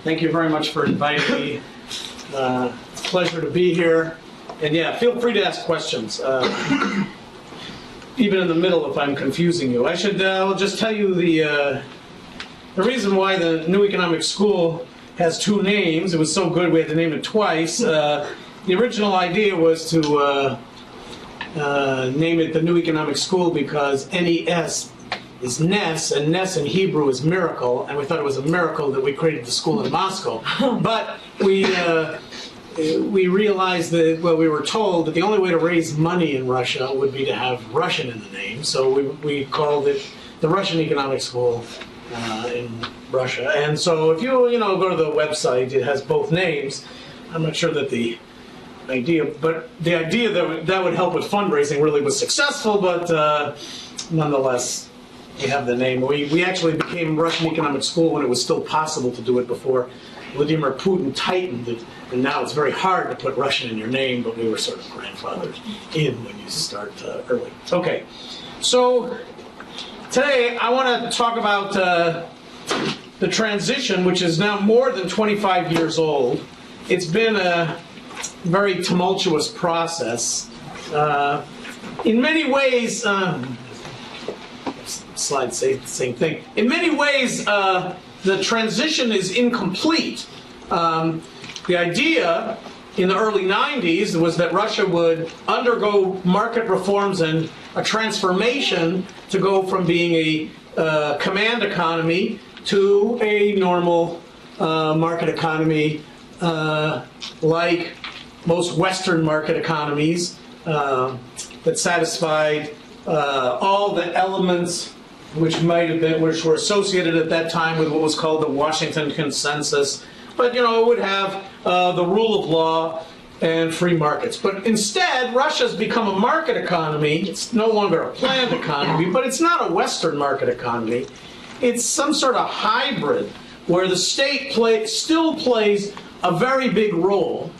Thank you very much for inviting me. It's a pleasure to be here. And yeah, feel free to ask questions, even in the middle if I'm confusing you. I'll just tell you the reason why the New Economic School has two names. It was so good we had to name it twice. The original idea was to name it the New Economic School because NES is Ness, and Ness in Hebrew is miracle, and we thought it was a miracle that we created the school in Moscow. But we realized that, well, we were told that the only way to raise money in Russia would be to have Russian in the name, so we called it the Russian Economic School in Russia. And so if you go to the website, it has both names. I'm not sure that the idea that would help with fundraising really was successful, but nonetheless, we have the name. We actually became Russian Economic School when it was still possible to do it before Vladimir Putin tightened it, and now it's very hard to put Russian in your name, but we were sort of grandfathered in when you start early. Okay, so today I want to talk about the transition, which is now more than 25 years old. It's been a very tumultuous process. In many ways, slides say the same thing. In many ways, the transition is incomplete. The idea in the early 90s was that Russia would undergo market reforms and a transformation to go from being a command economy to a normal market economy like most Western market economies that satisfied all the elements which were associated at that time with what was called the Washington Consensus. But it would have the rule of law and free markets. But instead, Russia's become a market economy. It's no longer a planned economy, but it's not a Western market economy. It's some sort of hybrid where the state still plays a very big role.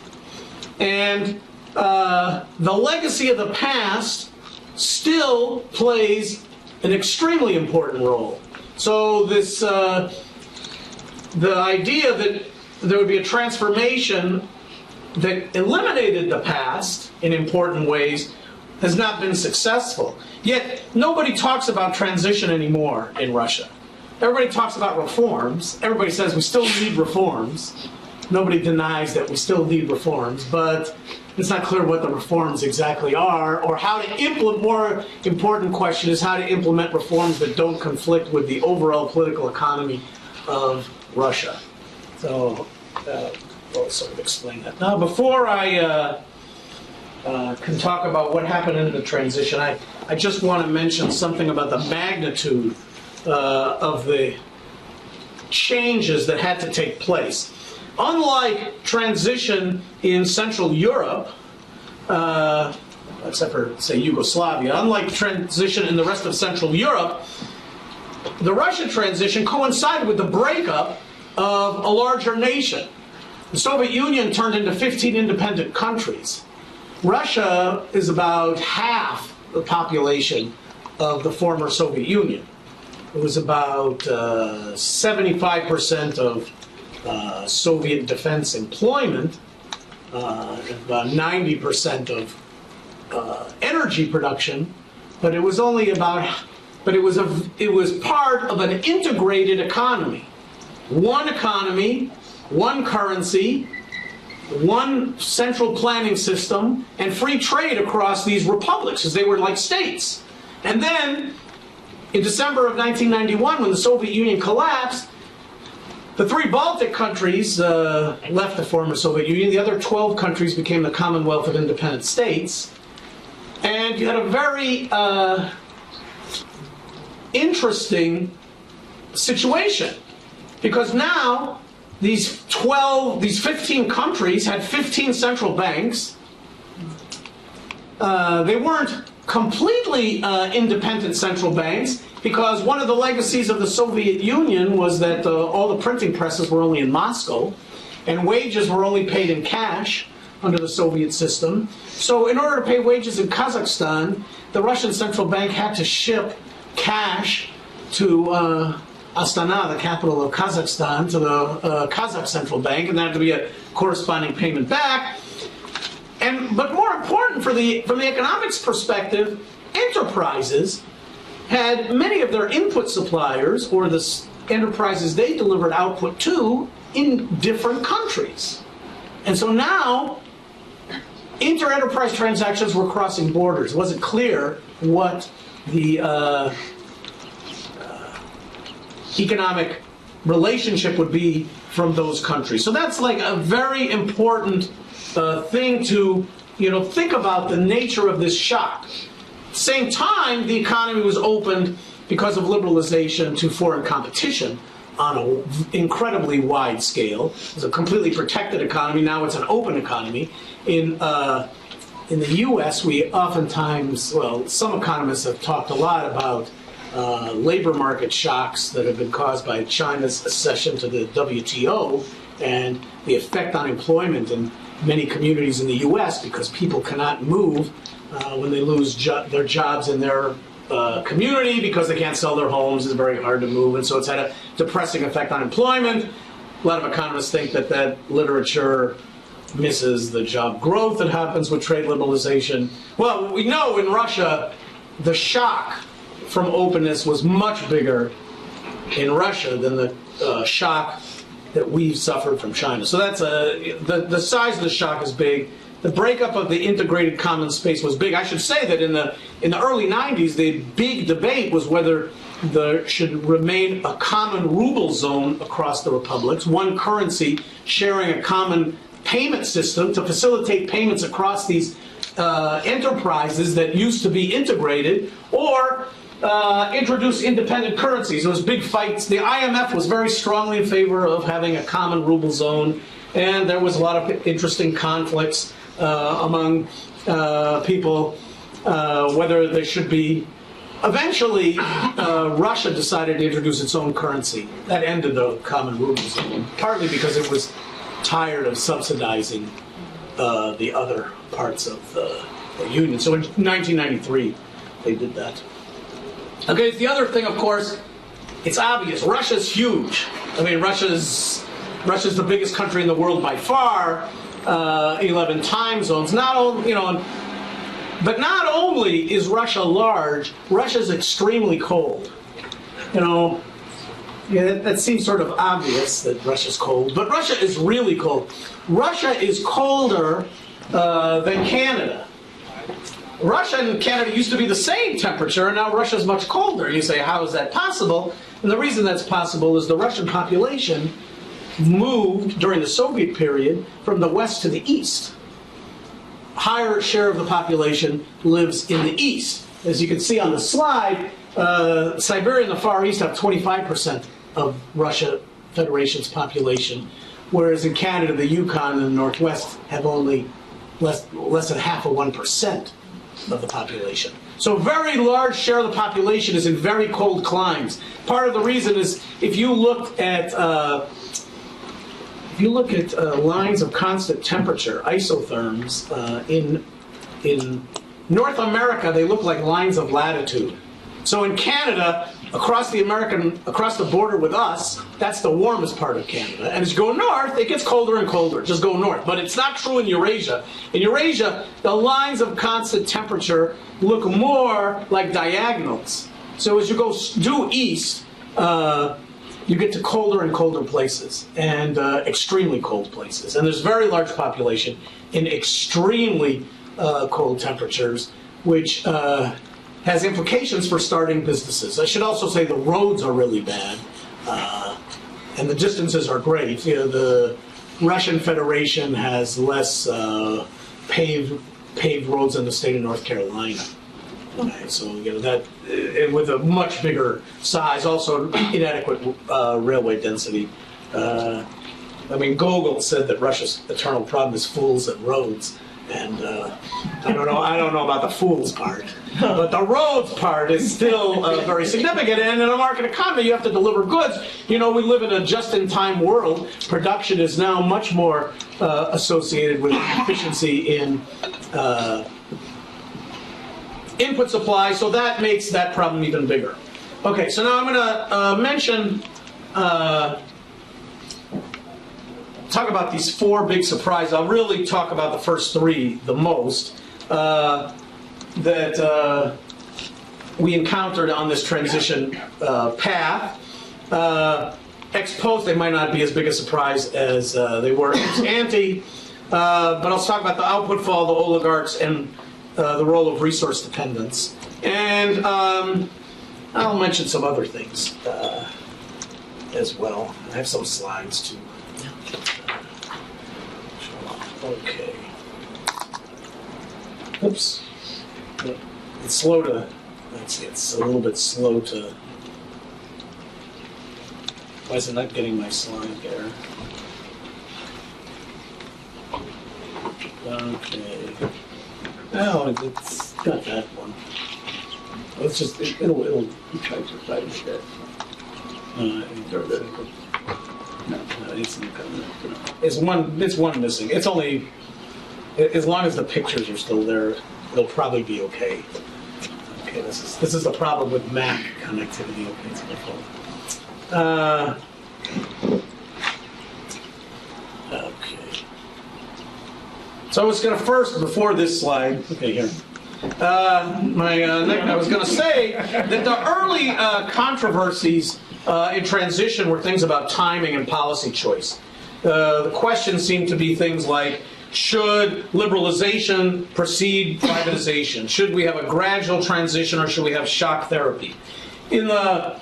And the legacy of the past still plays an extremely important role. So this, the idea that there would be a transformation that eliminated the past in important ways has not been successful. Yet nobody talks about transition anymore in Russia. Everybody talks about reforms. Everybody says we still need reforms. Nobody denies that we still need reforms, but it's not clear what the reforms exactly are, or how to implement. More important question is how to implement reforms that don't conflict with the overall political economy of Russia. So we'll sort of explain that. Now, before I can talk about what happened in the transition, I just want to mention something about the magnitude of the changes that had to take place. Unlike transition in Central Europe, except for, say, Yugoslavia, unlike transition in the rest of Central Europe, the Russian transition coincided with the breakup of a larger nation. The Soviet Union turned into 15 independent countries. Russia is about half the population of the former Soviet Union. It was about 75% of Soviet defense employment, about 90% of energy production, but it was only about. But it was part of an integrated economy. One economy, one currency, one central planning system, and free trade across these republics, because they were like states. And then, in December of 1991, when the Soviet Union collapsed, the three Baltic countries left the former Soviet Union. The other 12 countries became the Commonwealth of Independent States. And you had a very interesting situation, because now these 15 countries had 15 central banks. They weren't completely independent central banks, because one of the legacies of the Soviet Union was that all the printing presses were only in Moscow, and wages were only paid in cash under the Soviet system. So in order to pay wages in Kazakhstan, the Russian central bank had to ship cash to Astana, the capital of Kazakhstan, to the Kazakh central bank, and there had to be a corresponding payment back. But more important, from the economics perspective, enterprises had many of their input suppliers, or the enterprises they delivered output to, in different countries. And so now, inter-enterprise transactions were crossing borders. It wasn't clear what the economic relationship would be from those countries. So that's like a very important thing to think about, the nature of this shock. At the same time, the economy was opened because of liberalization to foreign competition on an incredibly wide scale. It was a completely protected economy. Now it's an open economy. In the U.S., we oftentimes, some economists have talked a lot about labor market shocks that have been caused by China's accession to the WTO and the effect on employment in many communities in the U.S. because people cannot move when they lose their jobs in their community because they can't sell their homes. It's very hard to move, and so it's had a depressing effect on employment. A lot of economists think that literature misses the job growth that happens with trade liberalization. Well, we know in Russia the shock from openness was much bigger in Russia than the shock that we've suffered from China. So that's the size of the shock is big. The breakup of the integrated common space was big. I should say that in the early 90s, the big debate was whether there should remain a common ruble zone across the republics, one currency sharing a common payment system to facilitate payments across these enterprises that used to be integrated, or introduce independent currencies. There was big fights. The IMF was very strongly in favor of having a common ruble zone, and there was a lot of interesting conflicts among people whether there should be. Eventually, Russia decided to introduce its own currency. That ended the common ruble zone, partly because it was tired of subsidizing the other parts of the Union. So in 1993, they did that. Okay, the other thing, of course, it's obvious. Russia's huge. I mean, Russia's the biggest country in the world by far. 11 time zones. Not only is Russia large, Russia's extremely cold. That seems sort of obvious that Russia's cold, but Russia is really cold. Russia is colder than Canada. Russia and Canada used to be the same temperature, and now Russia's much colder. You say, how is that possible? And the reason that's possible is the Russian population moved during the Soviet period from the west to the east. A higher share of the population lives in the east. As you can see on the slide, Siberia and the Far East have 25% of Russia Federation's population, whereas in Canada, the Yukon and the Northwest have only less than half of 1% of the population. So a very large share of the population is in very cold climes. Part of the reason is if you look at lines of constant temperature, isotherms, in North America, they look like lines of latitude. So in Canada, across the border with us, that's the warmest part of Canada. And as you go north, it gets colder and colder. Just go north. But it's not true in Eurasia. In Eurasia, the lines of constant temperature look more like diagonals. So as you go due east, you get to colder and colder places, and extremely cold places. And there's very large population in extremely cold temperatures, which has implications for starting businesses. I should also say the roads are really bad, and the distances are great. The Russian Federation has less paved roads than the state of North Carolina. Okay, so that with a much bigger size, also inadequate railway density. Gogol said that Russia's eternal problem is fools and roads, and I don't know about the fools part, but the roads part is still very significant. And in a market economy, you have to deliver goods. We live in a just-in-time world. Production is now much more associated with efficiency in input supply, so that makes that problem even bigger. Okay, so now I'm going to talk about these four big surprises. I'll really talk about the first three the most that we encountered on this transition path. Ex post, they might not be as big a surprise as they were ex ante, but I'll talk about the output fall, the oligarchs, and the role of resource dependence. And I'll mention some other things as well. I have some slides too. Okay. Oops. It's slow to, let's see, it's a little bit slow to, why is it not getting my slide there? Okay. Oh, it's got that one. It's just, it'll try to share. It's one missing. It's only, as long as the pictures are still there, it'll probably be okay. Okay, this is the problem with Mac connectivity. Okay, it's my fault. Okay. So I was going to first, before this slide, okay, here. I was going to say that the early controversies in transition were things about timing and policy choice. The questions seemed to be things like, should liberalization precede privatization? Should we have a gradual transition, or should we have shock therapy? In the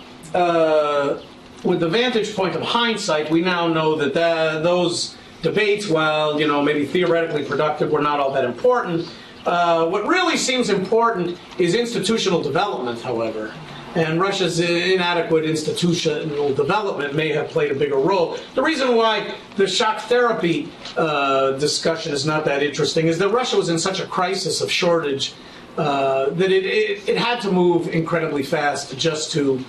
with the vantage point of hindsight, we now know that those debates, while maybe theoretically productive, were not all that important. What really seems important is institutional development, however. And Russia's inadequate institutional development may have played a bigger role. The reason why the shock therapy discussion is not that interesting is that Russia was in such a crisis of shortage that it had to move incredibly fast just to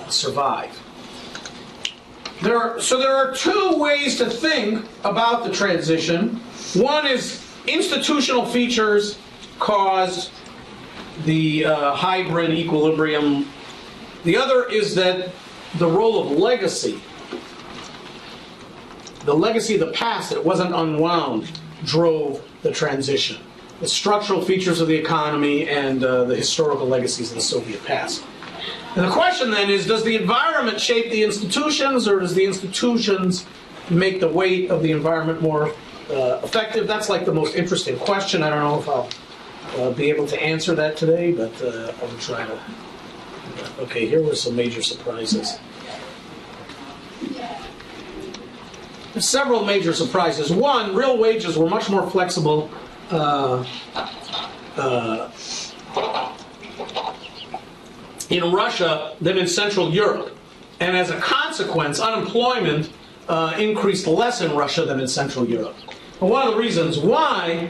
survive. There are two ways to think about the transition. One is institutional features caused the hybrid equilibrium. The other is that the role of legacy, the legacy of the past that wasn't unwound, drove the transition. The structural features of the economy and the historical legacies of the Soviet past. And the question then is, does the environment shape the institutions, or does the institutions make the weight of the environment more effective? That's like the most interesting question. I don't know if I'll be able to answer that today, but I will try to. Okay, here were some major surprises. There's several major surprises. One, real wages were much more flexible in Russia than in Central Europe. And as a consequence, unemployment increased less in Russia than in Central Europe. And one of the reasons why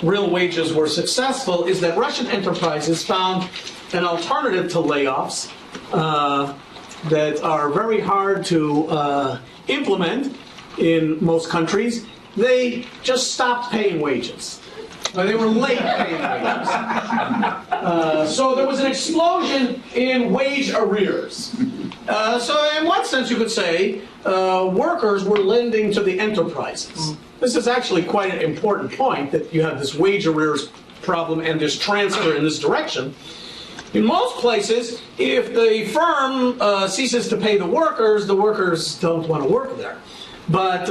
real wages were successful is that Russian enterprises found an alternative to layoffs that are very hard to implement in most countries. They just stopped paying wages. They were late paying wages. So there was an explosion in wage arrears. So in one sense you could say workers were lending to the enterprises. This is actually quite an important point, that you have this wage arrears problem and this transfer in this direction. In most places, if the firm ceases to pay the workers don't want to work there. But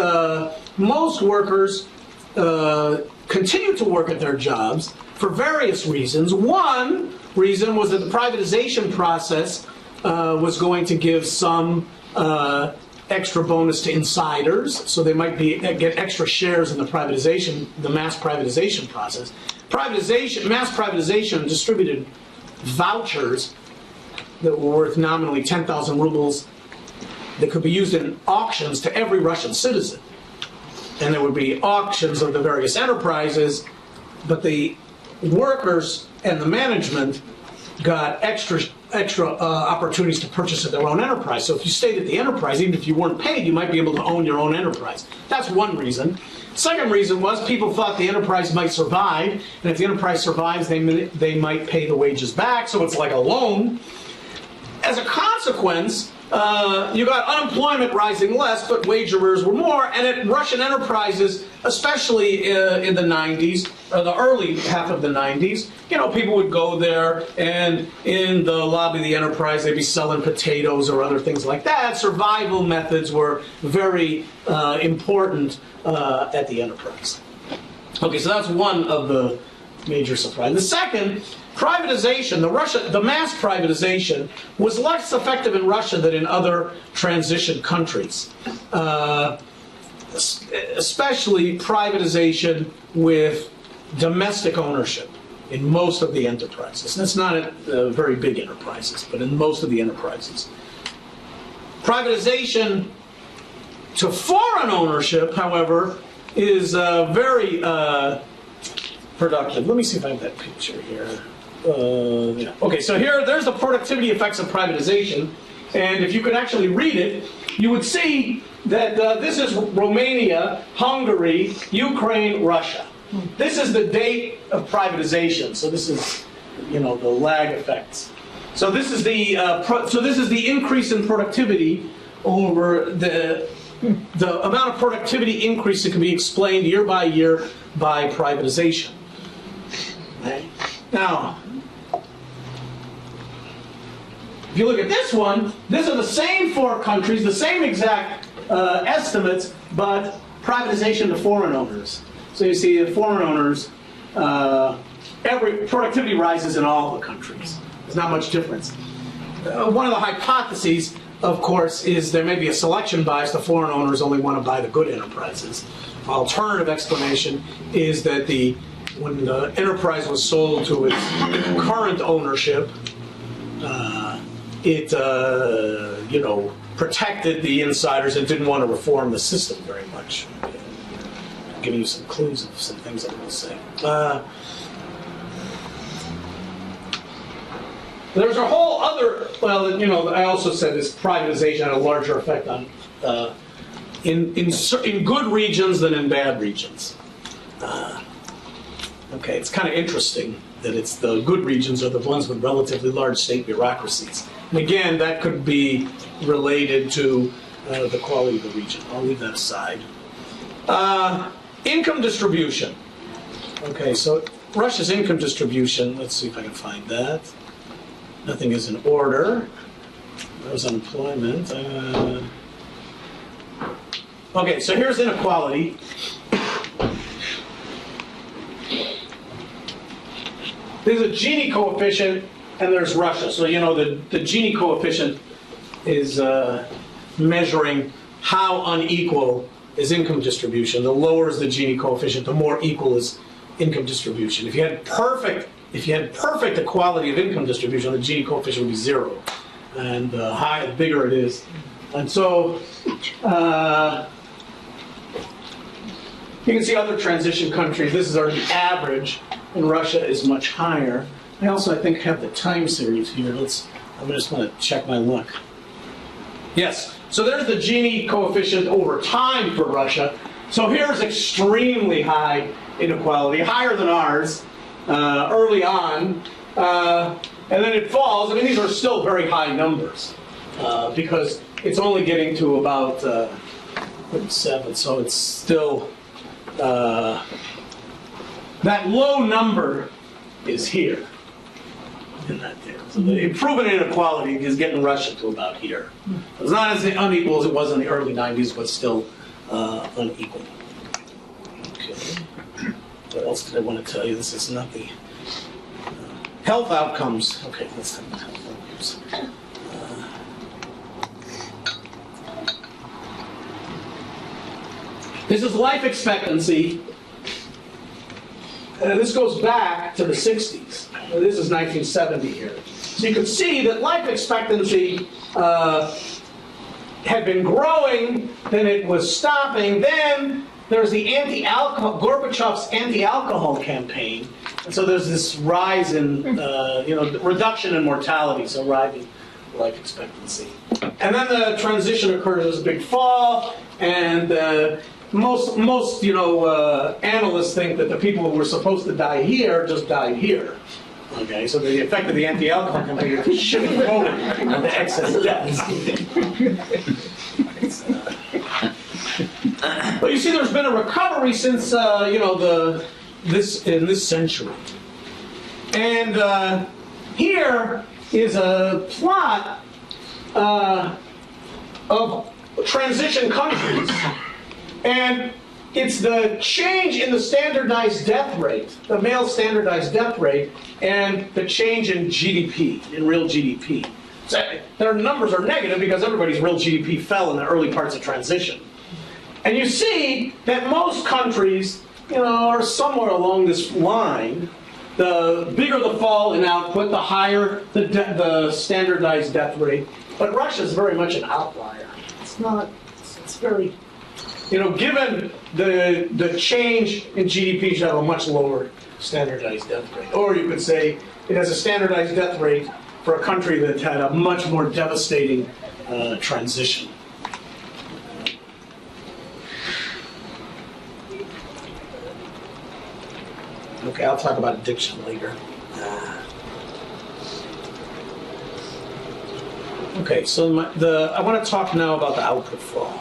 most workers continue to work at their jobs for various reasons. One reason was that the privatization process was going to give some extra bonus to insiders, so they might get extra shares in the privatization, the mass privatization process. Mass privatization distributed vouchers that were worth nominally 10,000 rubles that could be used in auctions to every Russian citizen. And there would be auctions of the various enterprises, but the workers and the management got extra extra opportunities to purchase at their own enterprise. So if you stayed at the enterprise, even if you weren't paid, you might be able to own your own enterprise. That's one reason. Second reason was people thought the enterprise might survive, and if the enterprise survives, they might pay the wages back, so it's like a loan. As a consequence, you got unemployment rising less, but wage arrears were more, and at Russian enterprises, especially in the 90s, or the early half of the 90s, people would go there, and in the lobby of the enterprise, they'd be selling potatoes or other things like that. Survival methods were very important at the enterprise. Okay, so that's one of the major surprises. The second, privatization, the mass privatization, was less effective in Russia than in other transition countries. Especially privatization with domestic ownership in most of the enterprises. That's not at very big enterprises, but in most of the enterprises. Privatization to foreign ownership, however, is very productive. Let me see if I have that picture here. Yeah. Okay, so there's the productivity effects of privatization, and if you could actually read it, you would see that this is Romania, Hungary, Ukraine, Russia. This is the date of privatization. So this is, the lag effects. So this is the increase in productivity over the amount of productivity increase that can be explained year by year by privatization. Okay. Now, if you look at this one, these are the same four countries, the same exact estimates, but privatization to foreign owners. So you see the foreign owners, every productivity rises in all the countries. There's not much difference. One of the hypotheses, of course, is there may be a selection bias. The foreign owners only want to buy the good enterprises. Alternative explanation is that when the enterprise was sold to its current ownership, it protected the insiders and didn't want to reform the system very much. I'm giving you some clues of some things I'm going to say. There's a whole other, I also said this privatization had a larger effect on in good regions than in bad regions. Okay, it's kind of interesting that it's the good regions are the ones with relatively large state bureaucracies. And again, that could be related to the quality of the region. I'll leave that aside. Income distribution. Okay, so Russia's income distribution, let's see if I can find that. Nothing is in order. There's unemployment. Okay, so here's inequality. There's a Gini coefficient, and there's Russia. So the Gini coefficient is measuring how unequal is income distribution. The lower is the Gini coefficient, the more equal is income distribution. If you had perfect equality of income distribution, the Gini coefficient would be 0, and the bigger it is. And so you can see other transition countries. This is our average. And Russia is much higher. I also, I think, have the time series here. I'm just going to check my luck. Yes, so there's the Gini coefficient over time for Russia. So here's extremely high inequality, higher than ours early on. And then it falls. I mean, these are still very high numbers because it's only getting to about 7, so it's still... that low number is here. In that there. So the improvement in inequality is getting Russia to about here. It's not as unequal as it was in the early 90s, but still unequal. Okay. What else did I want to tell you? This is not the health outcomes. Okay, let's talk about health outcomes. This is life expectancy. This goes back to the 60s. This is 1970 here. So you can see that life expectancy had been growing, then it was stopping. Then there's the Gorbachev's anti-alcohol campaign. And so there's this rise in, reduction in mortality, so rising life expectancy. And then the transition occurred, there's a big fall, and most analysts think that the people who were supposed to die here just died here. Okay, so the effect of the anti-alcohol campaign is shifting forward the excess deaths. But you see, there's been a recovery since this century, and here is a plot of transition countries, and it's the change in the standardized death rate, the male standardized death rate, and the change in GDP, in real GDP. So their numbers are negative because everybody's real GDP fell in the early parts of transition. And you see that most countries, are somewhere along this line. The bigger the fall in output, the higher the standardized death rate. But Russia's very much an outlier. It's very, given the change in GDP, it should have a much lower standardized death rate. Or you could say it has a standardized death rate for a country that had a much more devastating transition. Okay, I'll talk about addiction later. Okay, so I want to talk now about the output fall.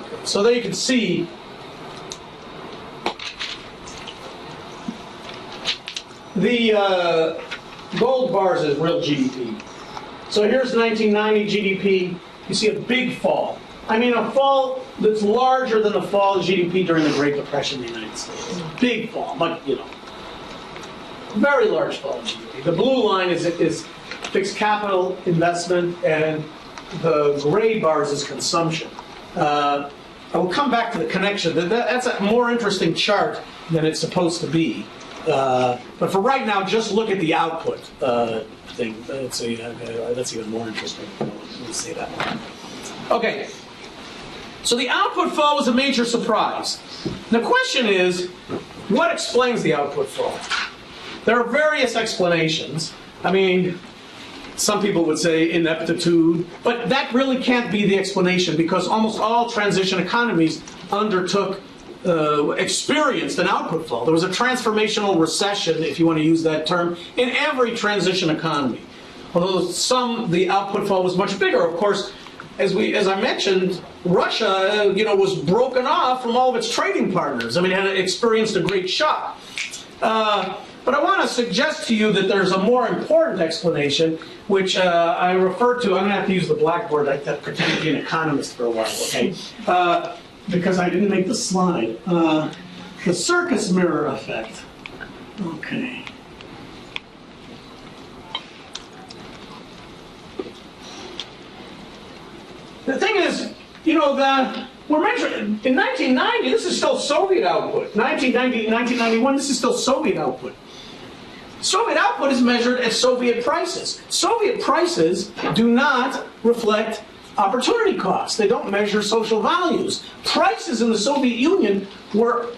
Okay, so there you can see the gold bars is real GDP. So here's 1990 GDP. You see a big fall. I mean, a fall that's larger than the fall in GDP during the Great Depression in the United States. Big fall, but very large fall in GDP. The blue line is fixed capital investment, and the gray bars is consumption. I will come back to the connection. That's a more interesting chart than it's supposed to be. But for right now, just look at the output thing. That's even more interesting. Let me say that one. Okay. So the output fall was a major surprise. The question is, what explains the output fall? There are various explanations. I mean, some people would say ineptitude, but that really can't be the explanation because almost all transition economies experienced an output fall. There was a transformational recession, if you want to use that term, in every transition economy. Although the output fall was much bigger. Of course, as I mentioned, Russia, was broken off from all of its trading partners. I mean, it had experienced a great shock. But I want to suggest to you that there's a more important explanation, which I refer to. I'm going to have to use the blackboard. I pretend to be an economist for a while, okay? Because I didn't make the slide. The circus mirror effect. Okay. The thing is, we're measuring, in 1990, this is still Soviet output. 1990, 1991, this is still Soviet output. Soviet output is measured at Soviet prices. Soviet prices do not reflect opportunity costs. They don't measure social values. Prices in the Soviet Union were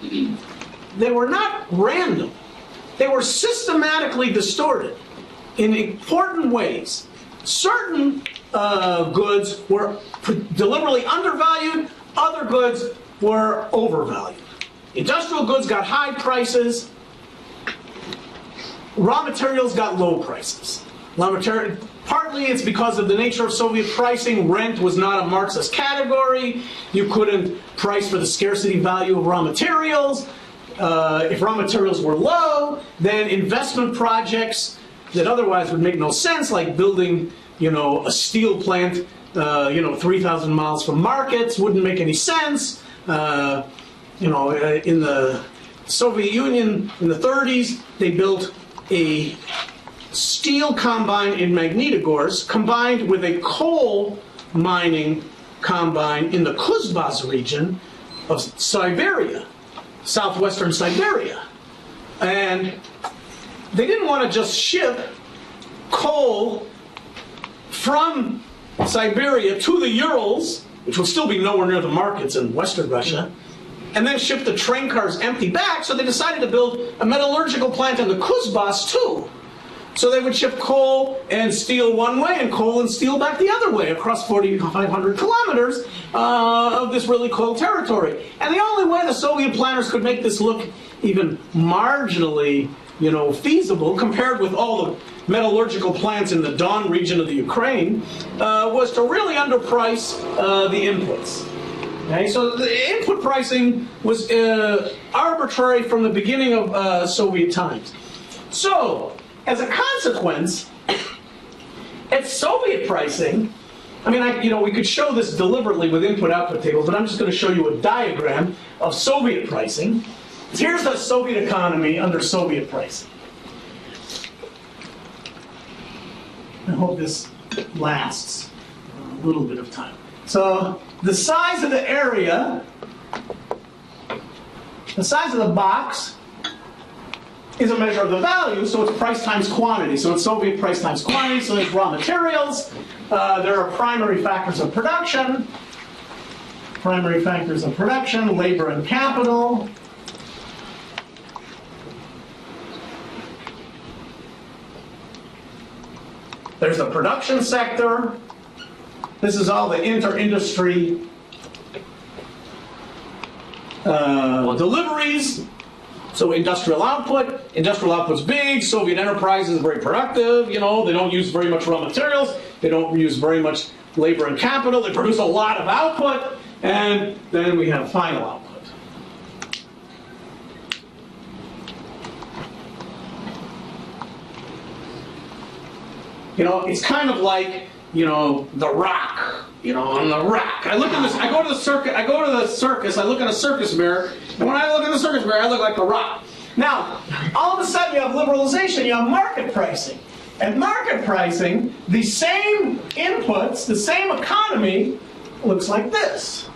not random. They were systematically distorted in important ways. Certain goods were deliberately undervalued, other goods were overvalued. Industrial goods got high prices, raw materials got low prices. Partly it's because of the nature of Soviet pricing. Rent was not a Marxist category. You couldn't price for the scarcity value of raw materials. If raw materials were low, then investment projects that otherwise would make no sense, like building a steel plant 3,000 miles from markets, wouldn't make any sense. In the Soviet Union in the 30s, they built a steel combine in Magnitogorsk combined with a coal mining combine in the Kuzbaz region of Siberia, southwestern Siberia. And they didn't want to just ship coal from Siberia to the Urals, which will still be nowhere near the markets in Western Russia. and then ship the train cars empty back, so they decided to build a metallurgical plant in the Kuzbass too. So they would ship coal and steel one way and coal and steel back the other way across 4,500 kilometers of this really cold territory. And the only way the Soviet planners could make this look even marginally, feasible compared with all the metallurgical plants in the Don region of the Ukraine was to really underprice the inputs. Okay, so the input pricing was arbitrary from the beginning of Soviet times. So, as a consequence, at Soviet pricing, we could show this deliberately with input-output tables, but I'm just going to show you a diagram of Soviet pricing. Here's the Soviet economy under Soviet pricing. I hope this lasts a little bit of time. So, the size of the area, the size of the box, is a measure of the value, so it's price times quantity. So it's Soviet price times quantity, so there's raw materials. There are primary factors of production. Primary factors of production, labor and capital. There's the production sector. This is all the inter-industry deliveries. So industrial output's big, Soviet enterprise is very productive, they don't use very much raw materials, they don't use very much labor and capital, they produce a lot of output, and then we have final output. It's kind of like, the rock, on the rack. I look at this, I go to the circus, I look at a circus mirror, and when I look at the circus mirror, I look like the rock. Now, all of a sudden you have liberalization, you have market pricing. At market pricing, the same inputs, the same economy looks like this.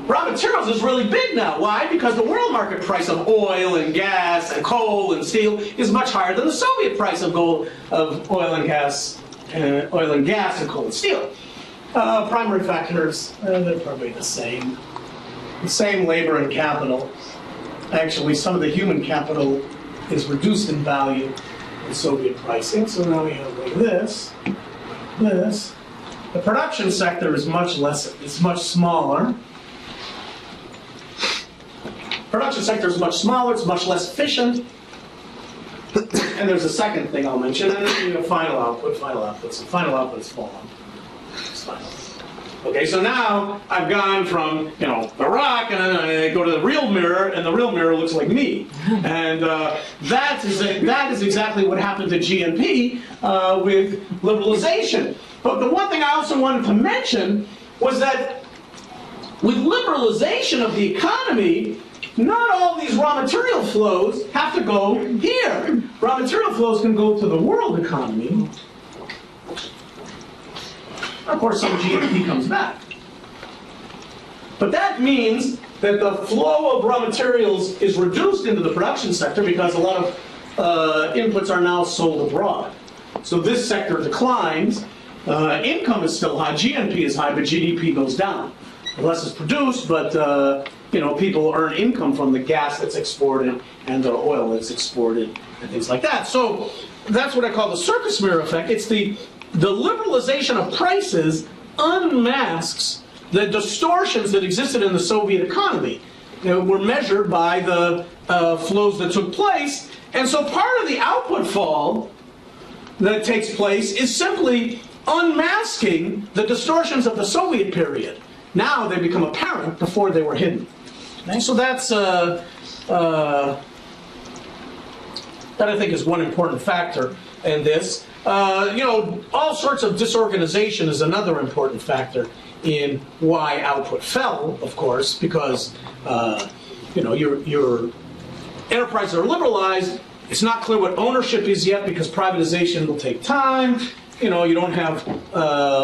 Raw materials is really big now. Why? Because the world market price of oil and gas and coal and steel is much higher than the Soviet price of oil and gas, and coal and steel. Primary factors, they're probably the same. The same labor and capital. Actually, some of the human capital is reduced in value in Soviet pricing. So now we have like this. The production sector is much less. It's much smaller. Production sector is much smaller, it's much less efficient. And there's a second thing I'll mention, and then you have final output. So final output is fallen. Okay, so now I've gone from, the rock, and then I go to the real mirror, and the real mirror looks like me. And that is exactly what happened to GNP with liberalization. But the one thing I also wanted to mention was that with liberalization of the economy, not all these raw material flows have to go here. Raw material flows can go to the world economy. Of course, some GDP comes back. But that means that the flow of raw materials is reduced into the production sector because a lot of inputs are now sold abroad. So this sector declines. Income is still high. GNP is high, but GDP goes down. Less is produced, but people earn income from the gas that's exported and the oil that's exported and things like that. So that's what I call the circus mirror effect. It's the liberalization of prices unmasks the distortions that existed in the Soviet economy. Were measured by the flows that took place. And so part of the output fall that takes place is simply unmasking the distortions of the Soviet period. Now they become apparent before they were hidden. Okay? So that's that I think is one important factor in this. All sorts of disorganization is another important factor in why output fell, of course, because your enterprises are liberalized. It's not clear what ownership is yet because privatization will take time. You don't have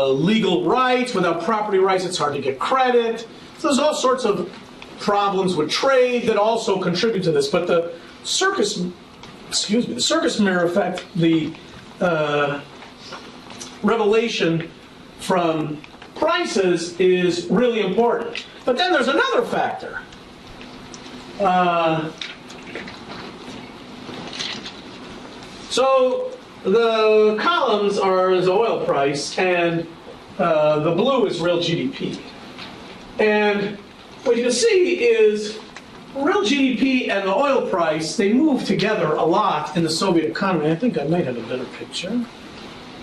legal rights. Without property rights, it's hard to get credit. So there's all sorts of problems with trade that also contribute to this. But the circus mirror effect, the revelation from prices is really important. But then there's another factor. So the columns are the oil price, and the blue is real GDP. And what you see is real GDP and the oil price, they move together a lot in the Soviet economy. I think I might have a better picture.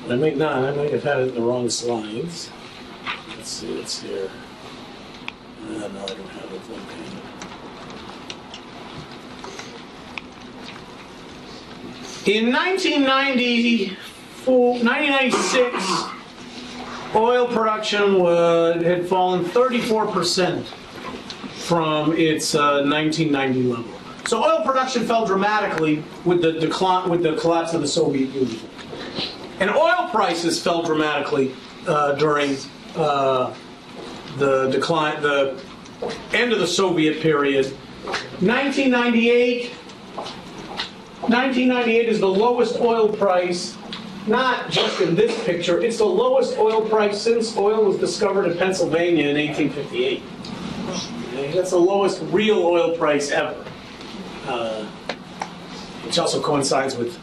But I might not. I might have had it in the wrong slides. Let's see, it's here. No, I don't have it. Okay. In 1996, oil production had fallen 34% from its 1990 level. So oil production fell dramatically with the collapse of the Soviet Union, and oil prices fell dramatically during the decline, the end of the Soviet period. 1998 is the lowest oil price, not just in this picture, it's the lowest oil price since oil was discovered in Pennsylvania in 1858. Okay, that's the lowest real oil price ever, which also coincides with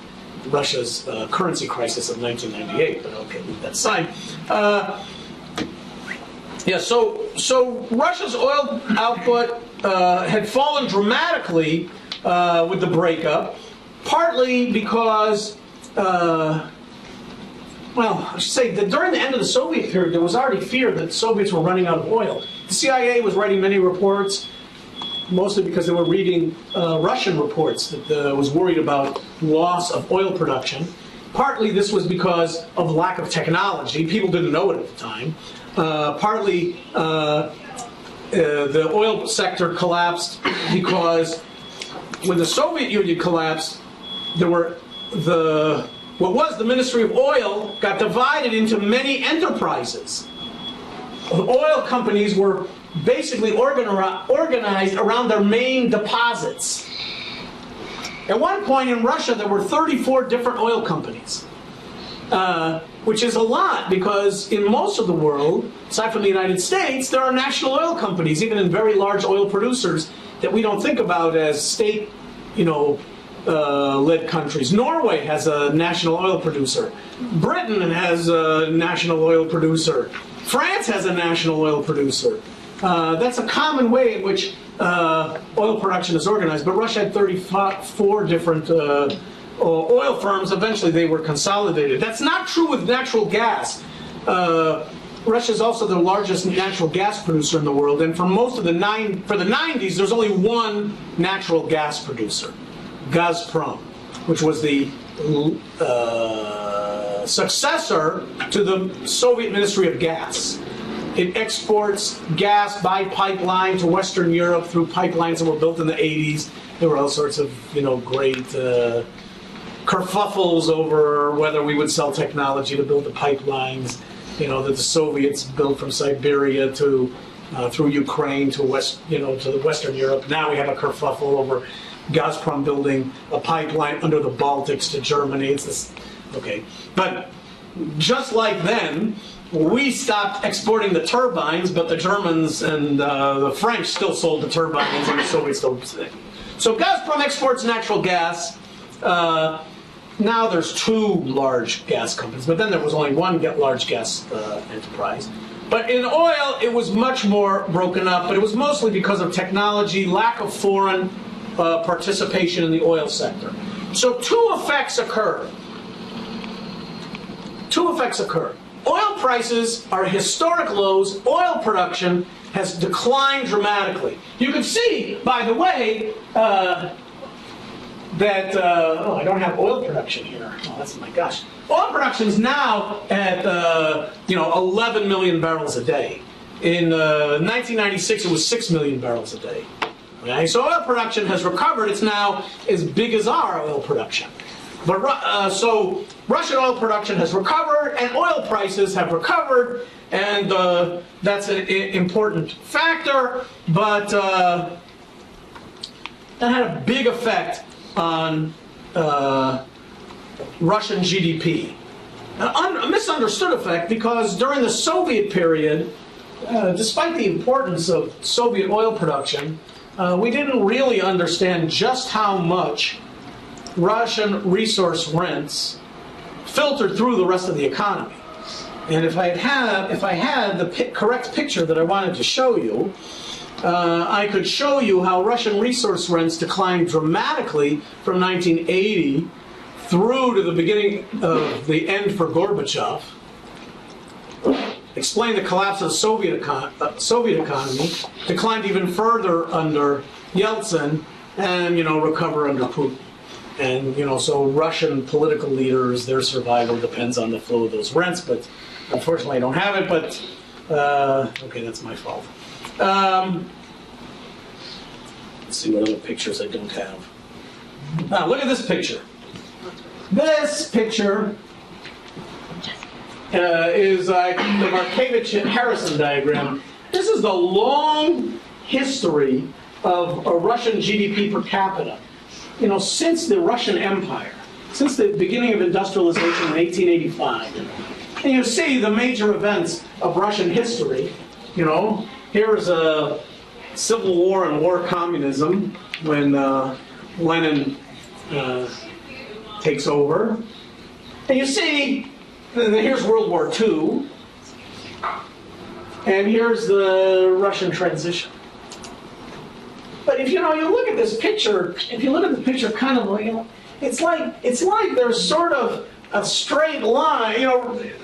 Russia's currency crisis of 1998, but okay, leave that aside. Yeah, so Russia's oil output had fallen dramatically with the breakup, partly because, well, I should say that during the end of the Soviet period, there was already fear that the Soviets were running out of oil. The CIA was writing many reports, mostly because they were reading Russian reports that was worried about loss of oil production. Partly this was because of lack of technology. People didn't know it at the time. Partly the oil sector collapsed because when the Soviet Union collapsed, there were what was the Ministry of Oil got divided into many enterprises. The oil companies were basically organized around their main deposits. At one point in Russia, there were 34 different oil companies, which is a lot because in most of the world, aside from the United States, there are national oil companies, even in very large oil producers that we don't think about as state, led countries. Norway has a national oil producer. Britain has a national oil producer. France has a national oil producer. That's a common way in which oil production is organized. But Russia had 34 different oil firms. Eventually, they were consolidated. That's not true with natural gas. Russia is also the largest natural gas producer in the world, and for most of the 90s, there's only one natural gas producer, Gazprom, which was the successor to the Soviet Ministry of Gas. It exports gas by pipeline to Western Europe through pipelines that were built in the 80s. There were all sorts of, great kerfuffles over whether we would sell technology to build the pipelines, that the Soviets built from Siberia to through Ukraine to to the Western Europe. Now we have a kerfuffle over Gazprom building a pipeline under the Baltics to Germany. It's this, okay, but just like then, we stopped exporting the turbines, but the Germans and the French still sold the turbines, and the Soviets still. So Gazprom exports natural gas. Now there's two large gas companies, but then there was only one large gas enterprise. But in oil, it was much more broken up, but it was mostly because of technology, lack of foreign participation in the oil sector. So two effects occur. Oil prices are at historic lows. Oil production has declined dramatically. You can see, by the way, that, I don't have oil production here. Oh, that's, my gosh. Oil production is now at, 11 million barrels a day. In 1996, it was 6 million barrels a day. Okay? So oil production has recovered. It's now as big as our oil production. But so Russian oil production has recovered, and oil prices have recovered, and that's an important factor. But that had a big effect on Russian GDP. a misunderstood effect, because during the Soviet period, despite the importance of Soviet oil production, we didn't really understand just how much Russian resource rents filtered through the rest of the economy. And if I had the correct picture that I wanted to show you, I could show you how Russian resource rents declined dramatically from 1980 through to the beginning of the end for Gorbachev. Explain the collapse of the Soviet economy, declined even further under Yeltsin, and recover under Putin. And so Russian political leaders, their survival depends on the flow of those rents. But unfortunately, I don't have it. But okay, that's my fault. Let's see what other pictures I don't have. Now look at this picture. This picture is the Markovitch-Harrison diagram. This is the long history of a Russian GDP per capita. Since the Russian Empire, since the beginning of industrialization in 1885. And you see the major events of Russian history. Here's a civil war and war communism when Lenin takes over. And you see, here's World War II, and here's the Russian transition. But if you look at this picture, kind of it's like there's sort of a straight line.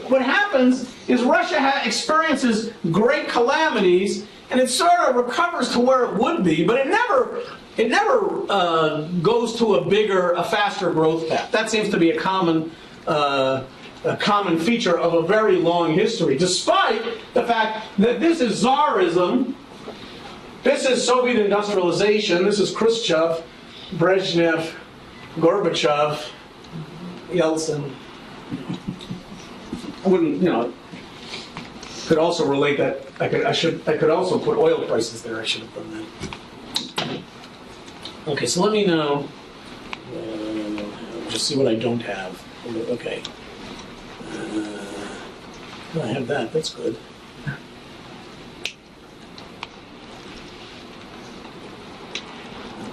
What happens is Russia experiences great calamities, and it sort of recovers to where it would be, but it never goes to a faster growth path. That seems to be a common feature of a very long history, despite the fact that this is Tsarism, this is Soviet industrialization, this is Khrushchev, Brezhnev, Gorbachev, Yeltsin. I wouldn't, could also relate that. I could also put oil prices there. I should have done that. Okay, so let me now just see what I don't have. Okay, I have that. That's good.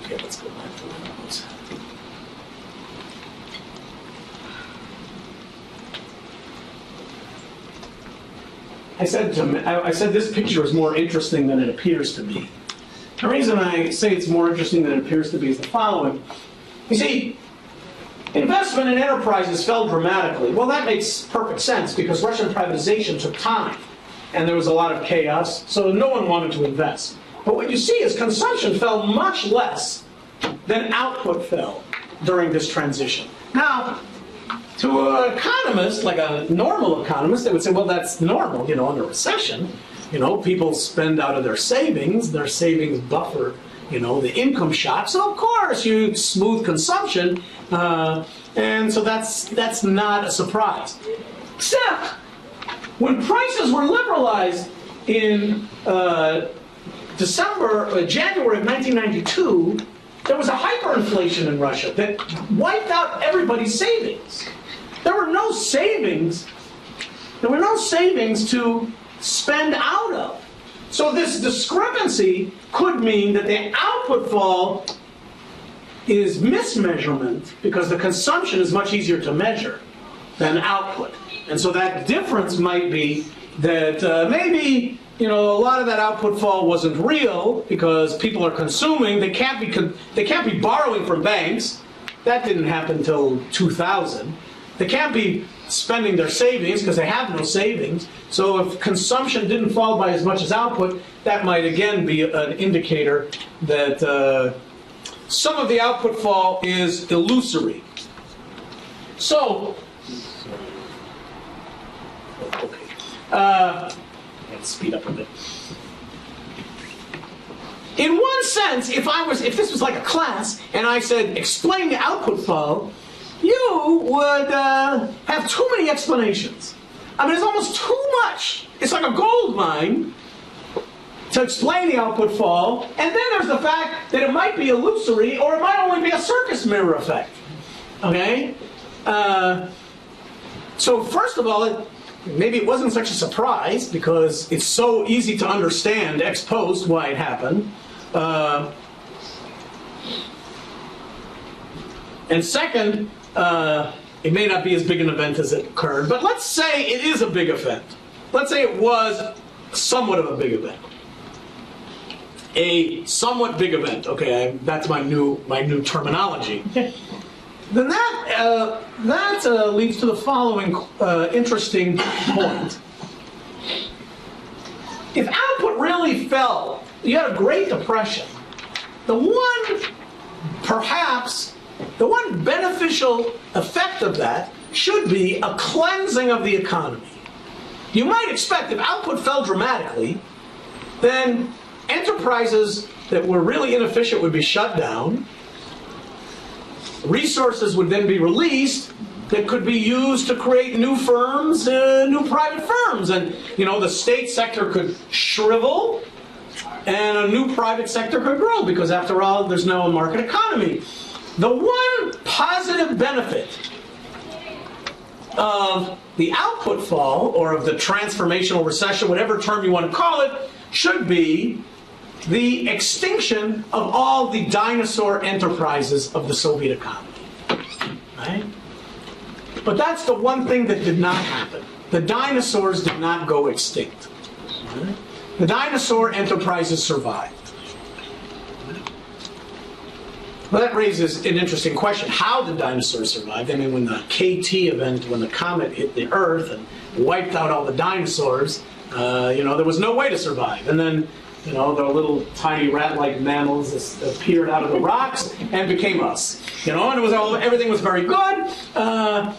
Okay, let's go back to those. I said this picture is more interesting than it appears to be. The reason I say it's more interesting than it appears to be is the following. You see, investment in enterprises fell dramatically. Well, that makes perfect sense because Russian privatization took time and there was a lot of chaos, so no one wanted to invest. But what you see is consumption fell much less than output fell during this transition. Now, to an economist, like a normal economist, they would say, well, that's normal, in a recession. People spend out of their savings buffer, the income shock. So of course you smooth consumption, and so that's not a surprise. Except when prices were liberalized in January of 1992, there was a hyperinflation in Russia that wiped out everybody's savings. There were no savings to spend out of. So this discrepancy could mean that the output fall is mismeasurement because the consumption is much easier to measure than output. And so that difference might be that maybe a lot of that output fall wasn't real because people are consuming. They can't be borrowing from banks. That didn't happen until 2000. They can't be spending their savings because they have no savings. So if consumption didn't fall by as much as output, that might again be an indicator that some of the output fall is illusory. So, okay, let's speed up a bit. In one sense, if this was like a class and I said explain the output fall, you would have too many explanations. I mean, it's almost too much. It's like a gold mine to explain the output fall, and then there's the fact that it might be illusory or it might only be a circus mirror effect. Okay? So first of all, maybe it wasn't such a surprise because it's so easy to understand ex post why it happened. And second, it may not be as big an event as it occurred, but let's say it is a big event. Let's say it was somewhat of a big event. A somewhat big event. Okay, that's my new terminology. Then that leads to the following interesting point. If output really fell, you had a Great Depression. The one beneficial effect of that should be a cleansing of the economy. You might expect if output fell dramatically, then enterprises that were really inefficient would be shut down. Resources would then be released that could be used to create new firms, new private firms. And, the state sector could shrivel and a new private sector could grow because, after all, there's now a market economy. The one positive benefit of the output fall, or of the transformational recession, whatever term you want to call it, should be the extinction of all the dinosaur enterprises of the Soviet economy. Right? But that's the one thing that did not happen. The dinosaurs did not go extinct. Right? The dinosaur enterprises survived. Well, that raises an interesting question. How did dinosaurs survive? I mean, when the KT event, when the comet hit the Earth and wiped out all the dinosaurs, there was no way to survive. And then, the little tiny rat-like mammals appeared out of the rocks and became us. And everything was very good. But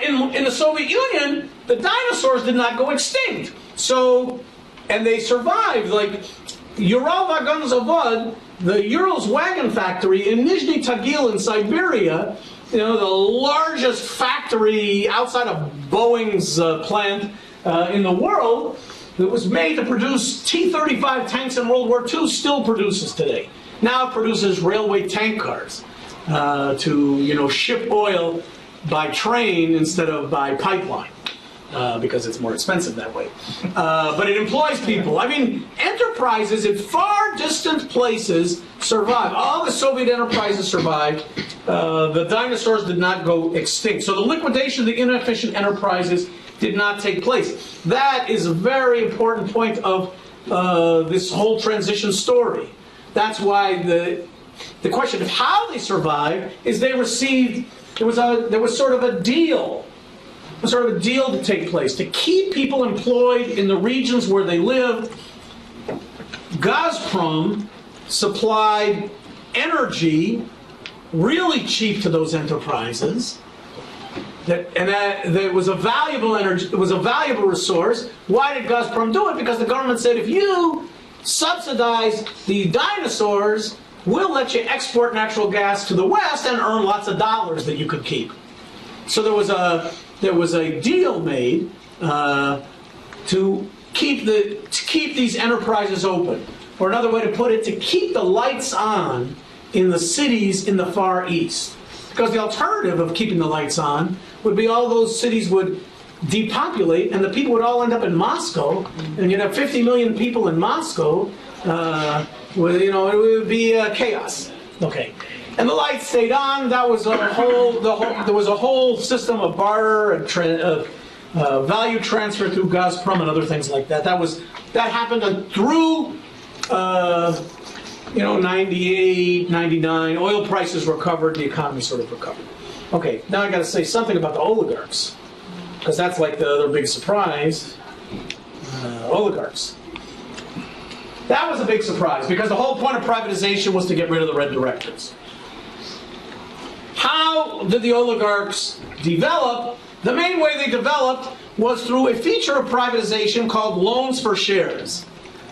in the Soviet Union, the dinosaurs did not go extinct. And they survived. Like Uralvagonzavod, the Urals wagon factory in Nizhny Tagil in Siberia, the largest factory outside of Boeing's plant in the world, that was made to produce T-35 tanks in World War II, still produces today. Now it produces railway tank cars to ship oil by train instead of by pipeline. Because it's more expensive that way. But it employs people. I mean, enterprises in far distant places survive. All the Soviet enterprises survived. The dinosaurs did not go extinct. So the liquidation of the inefficient enterprises did not take place. That is a very important point of this whole transition story. That's why the question of how they survived is they received, there was sort of a deal. Sort of a deal to take place to keep people employed in the regions where they lived. Gazprom supplied energy really cheap to those enterprises. That was a valuable energy. It was a valuable resource. Why did Gazprom do it? Because the government said, if you subsidize the dinosaurs, we'll let you export natural gas to the West and earn lots of dollars that you could keep. So there was a deal made to keep these enterprises open, or another way to put it, to keep the lights on in the cities in the Far East. Because the alternative of keeping the lights on would be all those cities would depopulate, and the people would all end up in Moscow, and you'd have 50 million people in Moscow. It would be chaos. Okay. And the lights stayed on. That was there was a whole system of barter and value transfer through Gazprom and other things like that. That happened through 98, 99. Oil prices recovered. The economy sort of recovered. Okay, now I got to say something about the oligarchs, because that's like the other big surprise. Oligarchs. That was a big surprise, because the whole point of privatization was to get rid of the red directors. How did the oligarchs develop? The main way they developed was through a feature of privatization called loans for shares.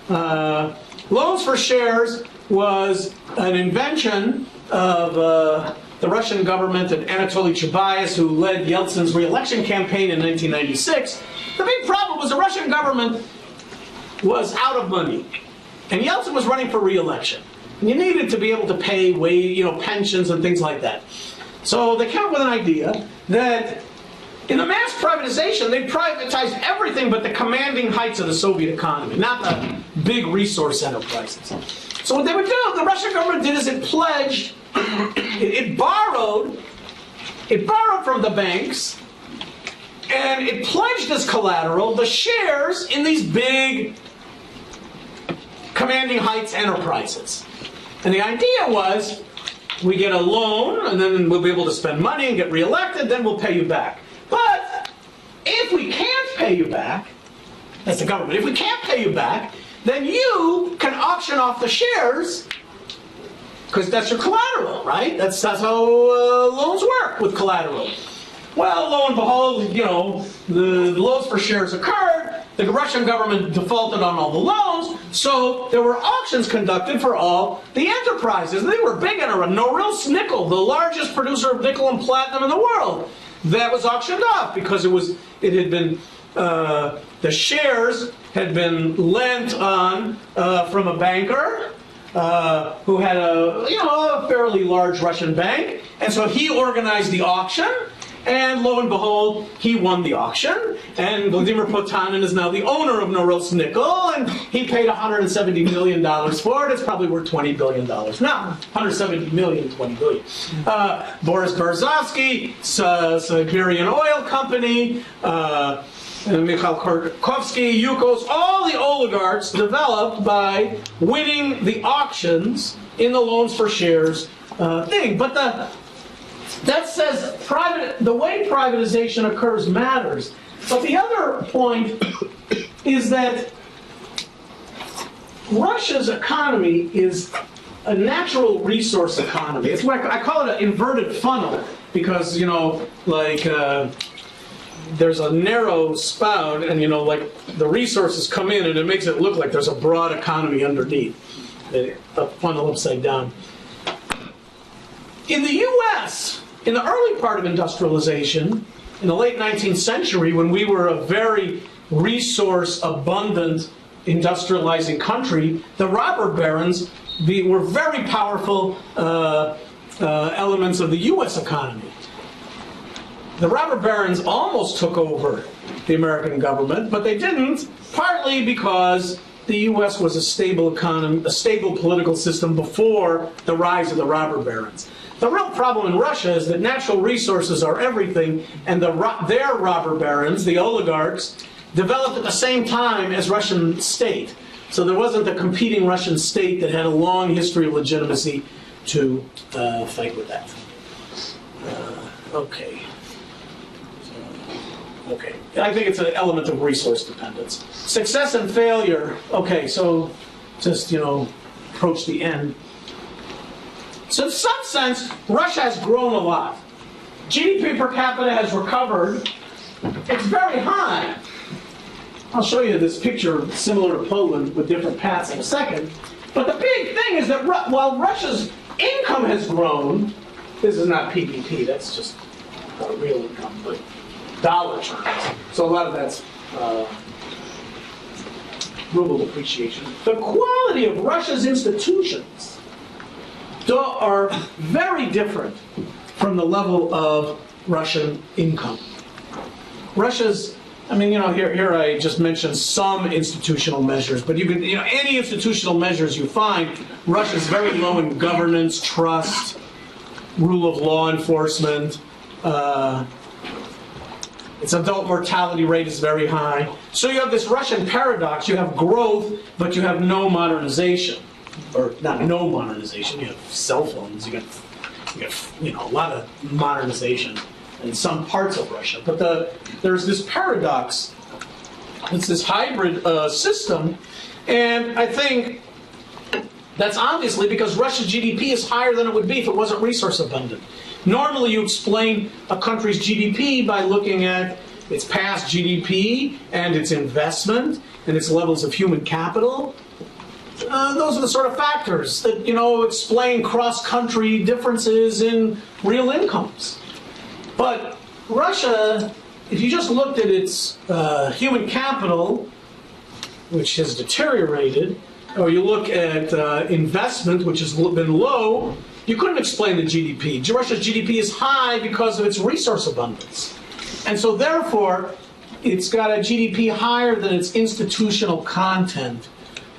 Loans for shares was an invention of the Russian government and Anatoly Chubais, who led Yeltsin's re-election campaign in 1996. The big problem was the Russian government was out of money, and Yeltsin was running for re-election. And you needed to be able to pay pensions and things like that. So they came up with an idea that In the mass privatization, they privatized everything but the commanding heights of the Soviet economy, not the big resource enterprises. So what they would do, the Russian government did is it pledged, it borrowed from the banks, and it pledged as collateral the shares in these big commanding heights enterprises. And the idea was, we get a loan, and then we'll be able to spend money and get reelected, then we'll pay you back. But if we can't pay you back, that's the government, if we can't pay you back, then you can auction off the shares, because that's your collateral, right? That's how loans work with collateral. Well, lo and behold, you know, the loans for shares occurred, the Russian government defaulted on all the loans, so there were auctions conducted for all the enterprises. They were big in Norilsk Nickel, the largest producer of nickel and platinum in the world. That was auctioned off because it had been the shares had been lent on from a banker who had a fairly large Russian bank, and so he organized the auction. And lo and behold, he won the auction, and Vladimir Potanin is now the owner of Norilsk Nickel, and he paid $170 million for it. It's probably worth $20 billion now. 170 million, 20 billion. Boris Berezovsky, Siberian Oil Company, Mikhail Khodorkovsky, Yukos, all the oligarchs developed by winning the auctions in the loans for shares thing. But that says the way privatization occurs matters. But the other point is that Russia's economy is a natural resource economy. It's what I call it an inverted funnel, because, you know, like there's a narrow spout, and, you know, like the resources come in and it makes it look like there's a broad economy underneath. A funnel upside down. In the U.S., in the early part of industrialization, in the late 19th century, when we were a very resource-abundant industrializing country, the robber barons were very powerful elements of the U.S. economy. The robber barons almost took over the American government, but they didn't, partly because the U.S. was a stable economy, a stable political system before the rise of the robber barons. The real problem in Russia is that natural resources are everything, and their robber barons, the oligarchs, developed at the same time as Russian state. So there wasn't a competing Russian state that had a long history of legitimacy to fight with that. Okay. I think it's an element of resource dependence. Success and failure. Okay, so just, you know, approach the end. So in some sense, Russia has grown a lot. GDP per capita has recovered. It's very high. I'll show you this picture similar to Poland with different paths in a second. But the big thing is that while Russia's income has grown, this is not PPP, that's just real income, but dollar terms. So a lot of that's ruble appreciation. The quality of Russia's institutions are very different from the level of Russian income. Russia's, I mean, you know, here I just mentioned some institutional measures, but you can, you know, any institutional measures you find, Russia's very low in governance, trust, rule of law enforcement. Its adult mortality rate is very high. So you have this Russian paradox. You have growth, but you have no modernization. Or not no modernization, you have cell phones, you got you know, a lot of modernization in some parts of Russia. But there's this paradox. It's this hybrid system, and I think that's obviously because Russia's GDP is higher than it would be if it wasn't resource abundant. Normally you explain a country's GDP by looking at its past GDP and its investment and its levels of human capital. Those are the sort of factors that, you know, explain cross-country differences in real incomes. But Russia, if you just looked at its human capital, which has deteriorated, or you look at investment, which has been low, you couldn't explain the GDP. Russia's GDP is high because of its resource abundance. And so therefore, it's got a GDP higher than its institutional content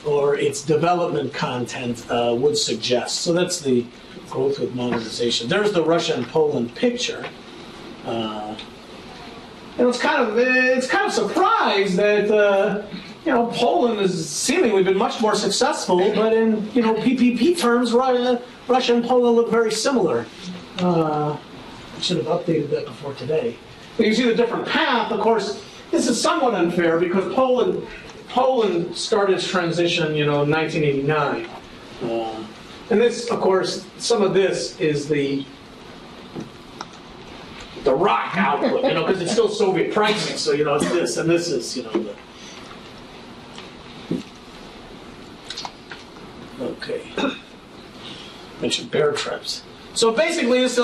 or its development content would suggest. So that's the growth with modernization. There's the Russia and Poland picture. And it's kind of surprised that Poland has seemingly been much more successful, but in PPP terms, Russia and Poland look very similar. I should have updated that before today. But you see the different path. Of course, this is somewhat unfair because Poland started its transition, in 1989. And this, of course, some of this is the rock output, because it's still Soviet pricing. So, it's this, and this is, the... Okay. Mentioned bear traps. So basically, this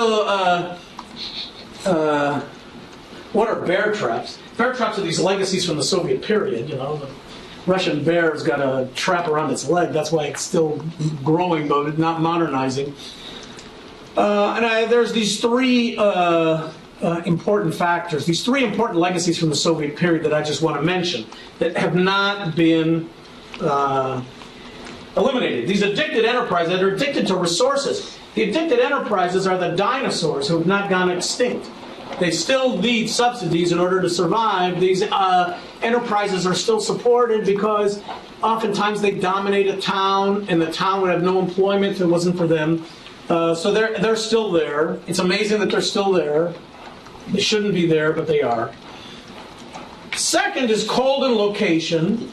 what are bear traps? Bear traps are these legacies from the Soviet period. The Russian bear's got a trap around its leg. That's why it's still growing, but not modernizing. There's these three important factors, these three important legacies from the Soviet period that I just want to mention that have not been eliminated. These addicted enterprises that are addicted to resources. The addicted enterprises are the dinosaurs who have not gone extinct. They still need subsidies in order to survive. These enterprises are still supported because oftentimes they dominate a town, and the town would have no employment if it wasn't for them. So they're still there. It's amazing that they're still there. They shouldn't be there, but they are. Second is cold in location.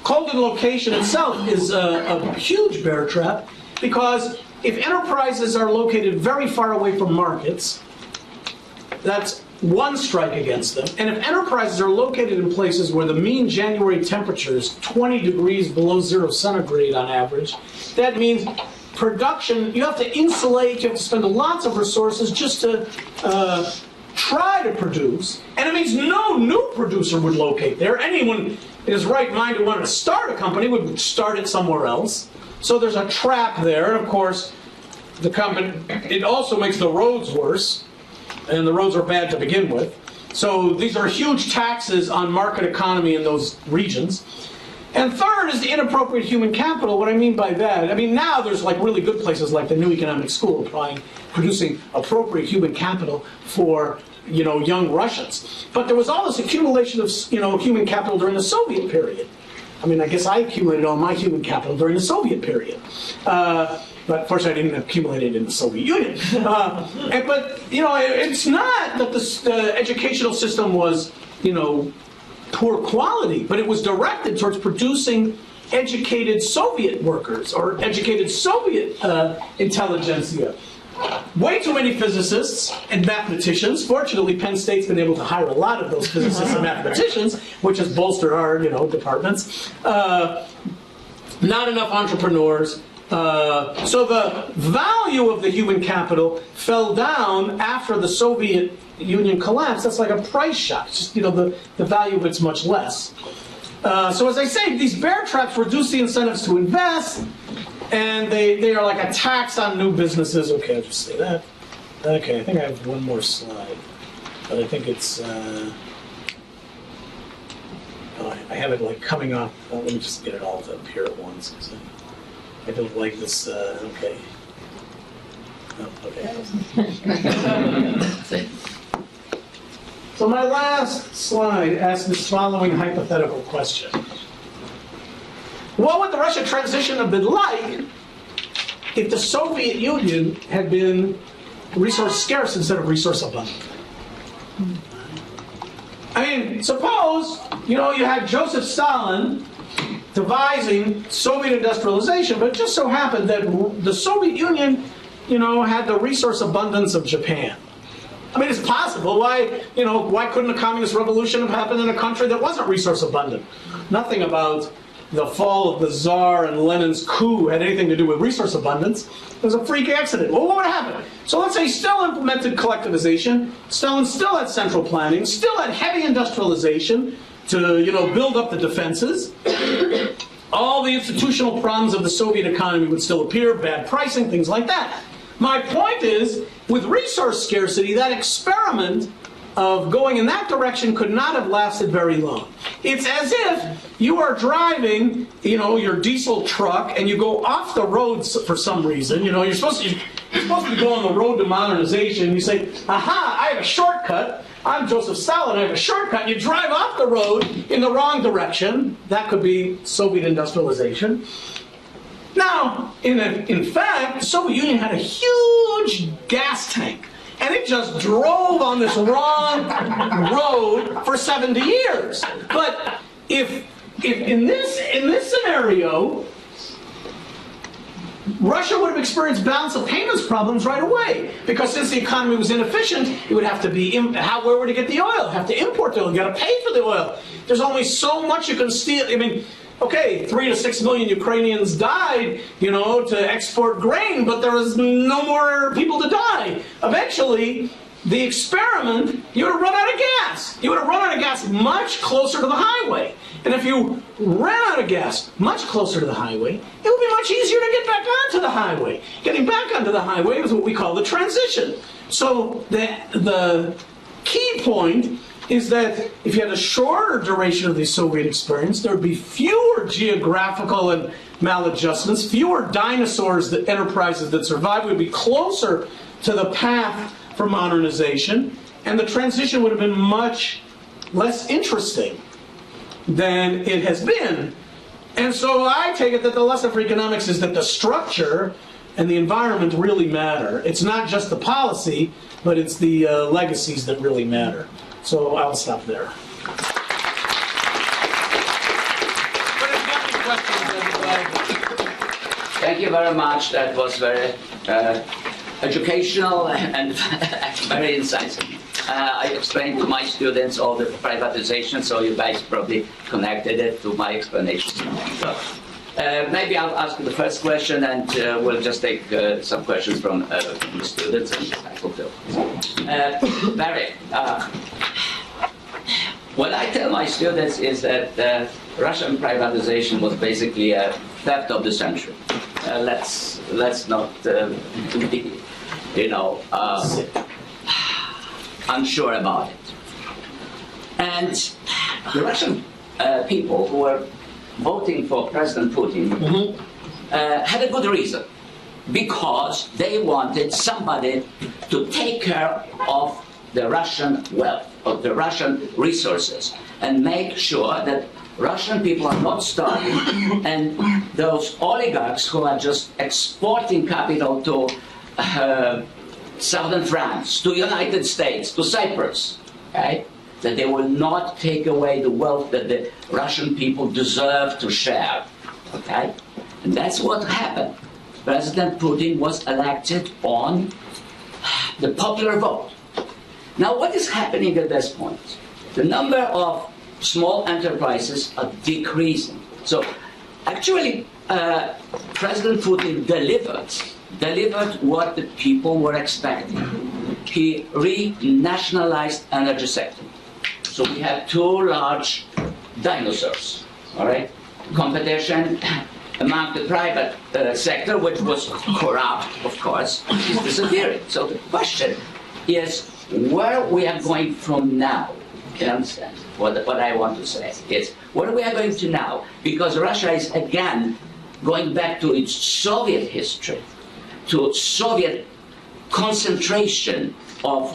Cold in location itself is a huge bear trap because if enterprises are located very far away from markets, that's one strike against them. And if enterprises are located in places where the mean January temperature is 20 degrees below 0 centigrade on average, that means production, you have to insulate, you have to spend lots of resources just to try to produce. And it means no new producer would locate there. Anyone in his right mind who wanted to start a company would start it somewhere else. So there's a trap there. And of course, it also makes the roads worse. And the roads are bad to begin with. So these are huge taxes on market economy in those regions. And third is the inappropriate human capital. What I mean by that, now there's like really good places like the New Economic School producing appropriate human capital for young Russians. But there was all this accumulation of human capital during the Soviet period. I guess I accumulated all my human capital during the Soviet period. But fortunately, I didn't accumulate it in the Soviet Union. It's not that the educational system was, poor quality, but it was directed towards producing educated Soviet workers or educated Soviet intelligentsia. Way too many physicists and mathematicians. Fortunately, Penn State's been able to hire a lot of those physicists and mathematicians, which has bolstered our, departments. Not enough entrepreneurs. So the value of the human capital fell down after the Soviet Union collapsed. That's like a price shock. It's just, the value of it's much less. So as I say, these bear traps reduce the incentives to invest, and they are like a tax on new businesses. Okay, I'll just say that. Okay, I think I have one more slide, but I think it's, I have it like coming off. Let me just get it all up here at once, because I don't like this, okay. Oh, okay. So my last slide asks this following hypothetical question. What would the Russia transition have been like if the Soviet Union had been resource scarce instead of resource abundant? Suppose, you had Joseph Stalin devising Soviet industrialization, but it just so happened that the Soviet Union, had the resource abundance of Japan. It's possible. Why couldn't a communist revolution have happened in a country that wasn't resource abundant? Nothing about the fall of the Tsar and Lenin's coup had anything to do with resource abundance. It was a freak accident. Well, what would happen? So let's say he still implemented collectivization, Stalin still had central planning, still had heavy industrialization to, build up the defenses. All the institutional problems of the Soviet economy would still appear, bad pricing, things like that. My point is, with resource scarcity, that experiment of going in that direction could not have lasted very long. It's as if you are driving, your diesel truck, and you go off the road for some reason. You're supposed to be going on the road to modernization. You say, aha, I have a shortcut. I'm Joseph Stalin, I have a shortcut. You drive off the road in the wrong direction. That could be Soviet industrialization. Now, in fact, the Soviet Union had a huge gas tank. And it just drove on this wrong road for 70 years. But if in this scenario, Russia would have experienced balance of payments problems right away. Because since the economy was inefficient, it would have to be, where would it get the oil? Have to import the oil, you got to pay for the oil. There's only so much you can steal. Okay, 3 to 6 million Ukrainians died, to export grain, but there was no more people to die. Eventually, the experiment, you would have run out of gas. You would have run out of gas much closer to the highway. And if you ran out of gas much closer to the highway, it would be much easier to get back onto the highway. Getting back onto the highway is what we call the transition. So the key point is that if you had a shorter duration of the Soviet experience, there would be fewer geographical and maladjustments, fewer dinosaurs, enterprises that survived. We would be closer to the path for modernization, and the transition would have been much less interesting than it has been. And so I take it that the lesson for economics is that the structure and the environment really matter. It's not just the policy, but it's the legacies that really matter. So I'll stop there. But if you have any questions, thank you very much. That was very educational and very insightful. I explained to my students all the privatization, so you guys probably connected it to my explanation. So, maybe I'll ask the first question, and we'll just take some questions from the students and faculty. Barry, what I tell my students is that Russian privatization was basically a theft of the century. Let's not be, unsure about it. And the Russian people who were voting for President Putin had a good reason, because they wanted somebody to take care of the Russian wealth, of the Russian resources, and make sure that Russian people are not starving, and those oligarchs who are just exporting capital to southern France, to United States, to Cyprus, okay? That they will not take away the wealth that the Russian people deserve to share, okay? And that's what happened. President Putin was elected on the popular vote. Now, what is happening at this point? The number of small enterprises are decreasing. So, actually, President Putin delivered what the people were expecting. He re-nationalized energy sector. So we have two large dinosaurs, all right? Competition among the private sector, which was corrupt, of course, is disappearing. So the question is where we are going from now. You understand? What I want to say is where we are going to now, because Russia is again going back to its Soviet history, to Soviet concentration of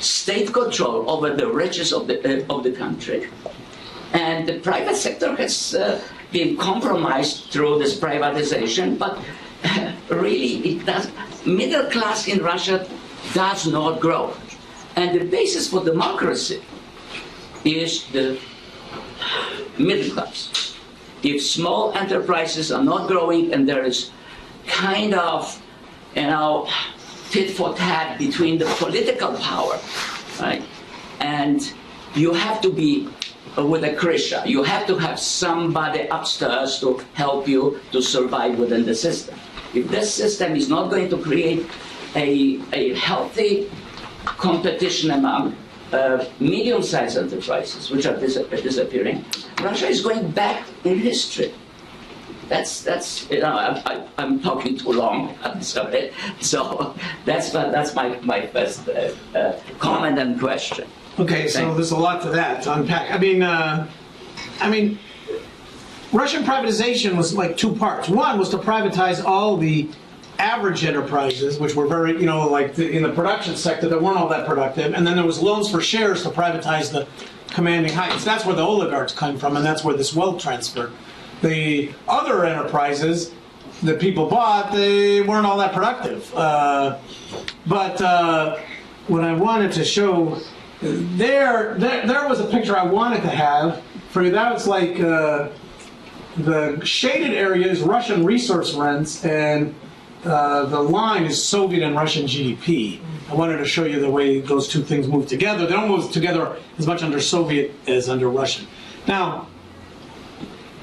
state control over the riches of the country. And the private sector has been compromised through this privatization, but really it does. Middle class in Russia does not grow. And the basis for democracy is the middle class. If small enterprises are not growing and there is kind of, tit for tat between the political power, right? And you have to be with a krisha. You have to have somebody upstairs to help you to survive within the system. If this system is not going to create a healthy competition among medium-sized enterprises, which are disappearing, Russia is going back in history. That's I'm talking too long. I'm sorry. So that's my first comment and question. Okay, so there's a lot to that to unpack. I mean, Russian privatization was like two parts. One was to privatize all the average enterprises, which were very, like in the production sector that weren't all that productive. And then there was loans for shares to privatize the commanding heights. That's where the oligarchs come from, and that's where this wealth transfer. The other enterprises that people bought, they weren't all that productive. But what I wanted to show, there was a picture I wanted to have for you. That was like the shaded area is Russian resource rents, and the line is Soviet and Russian GDP. I wanted to show you the way those two things move together. They don't move together as much under Soviet as under Russian. Now,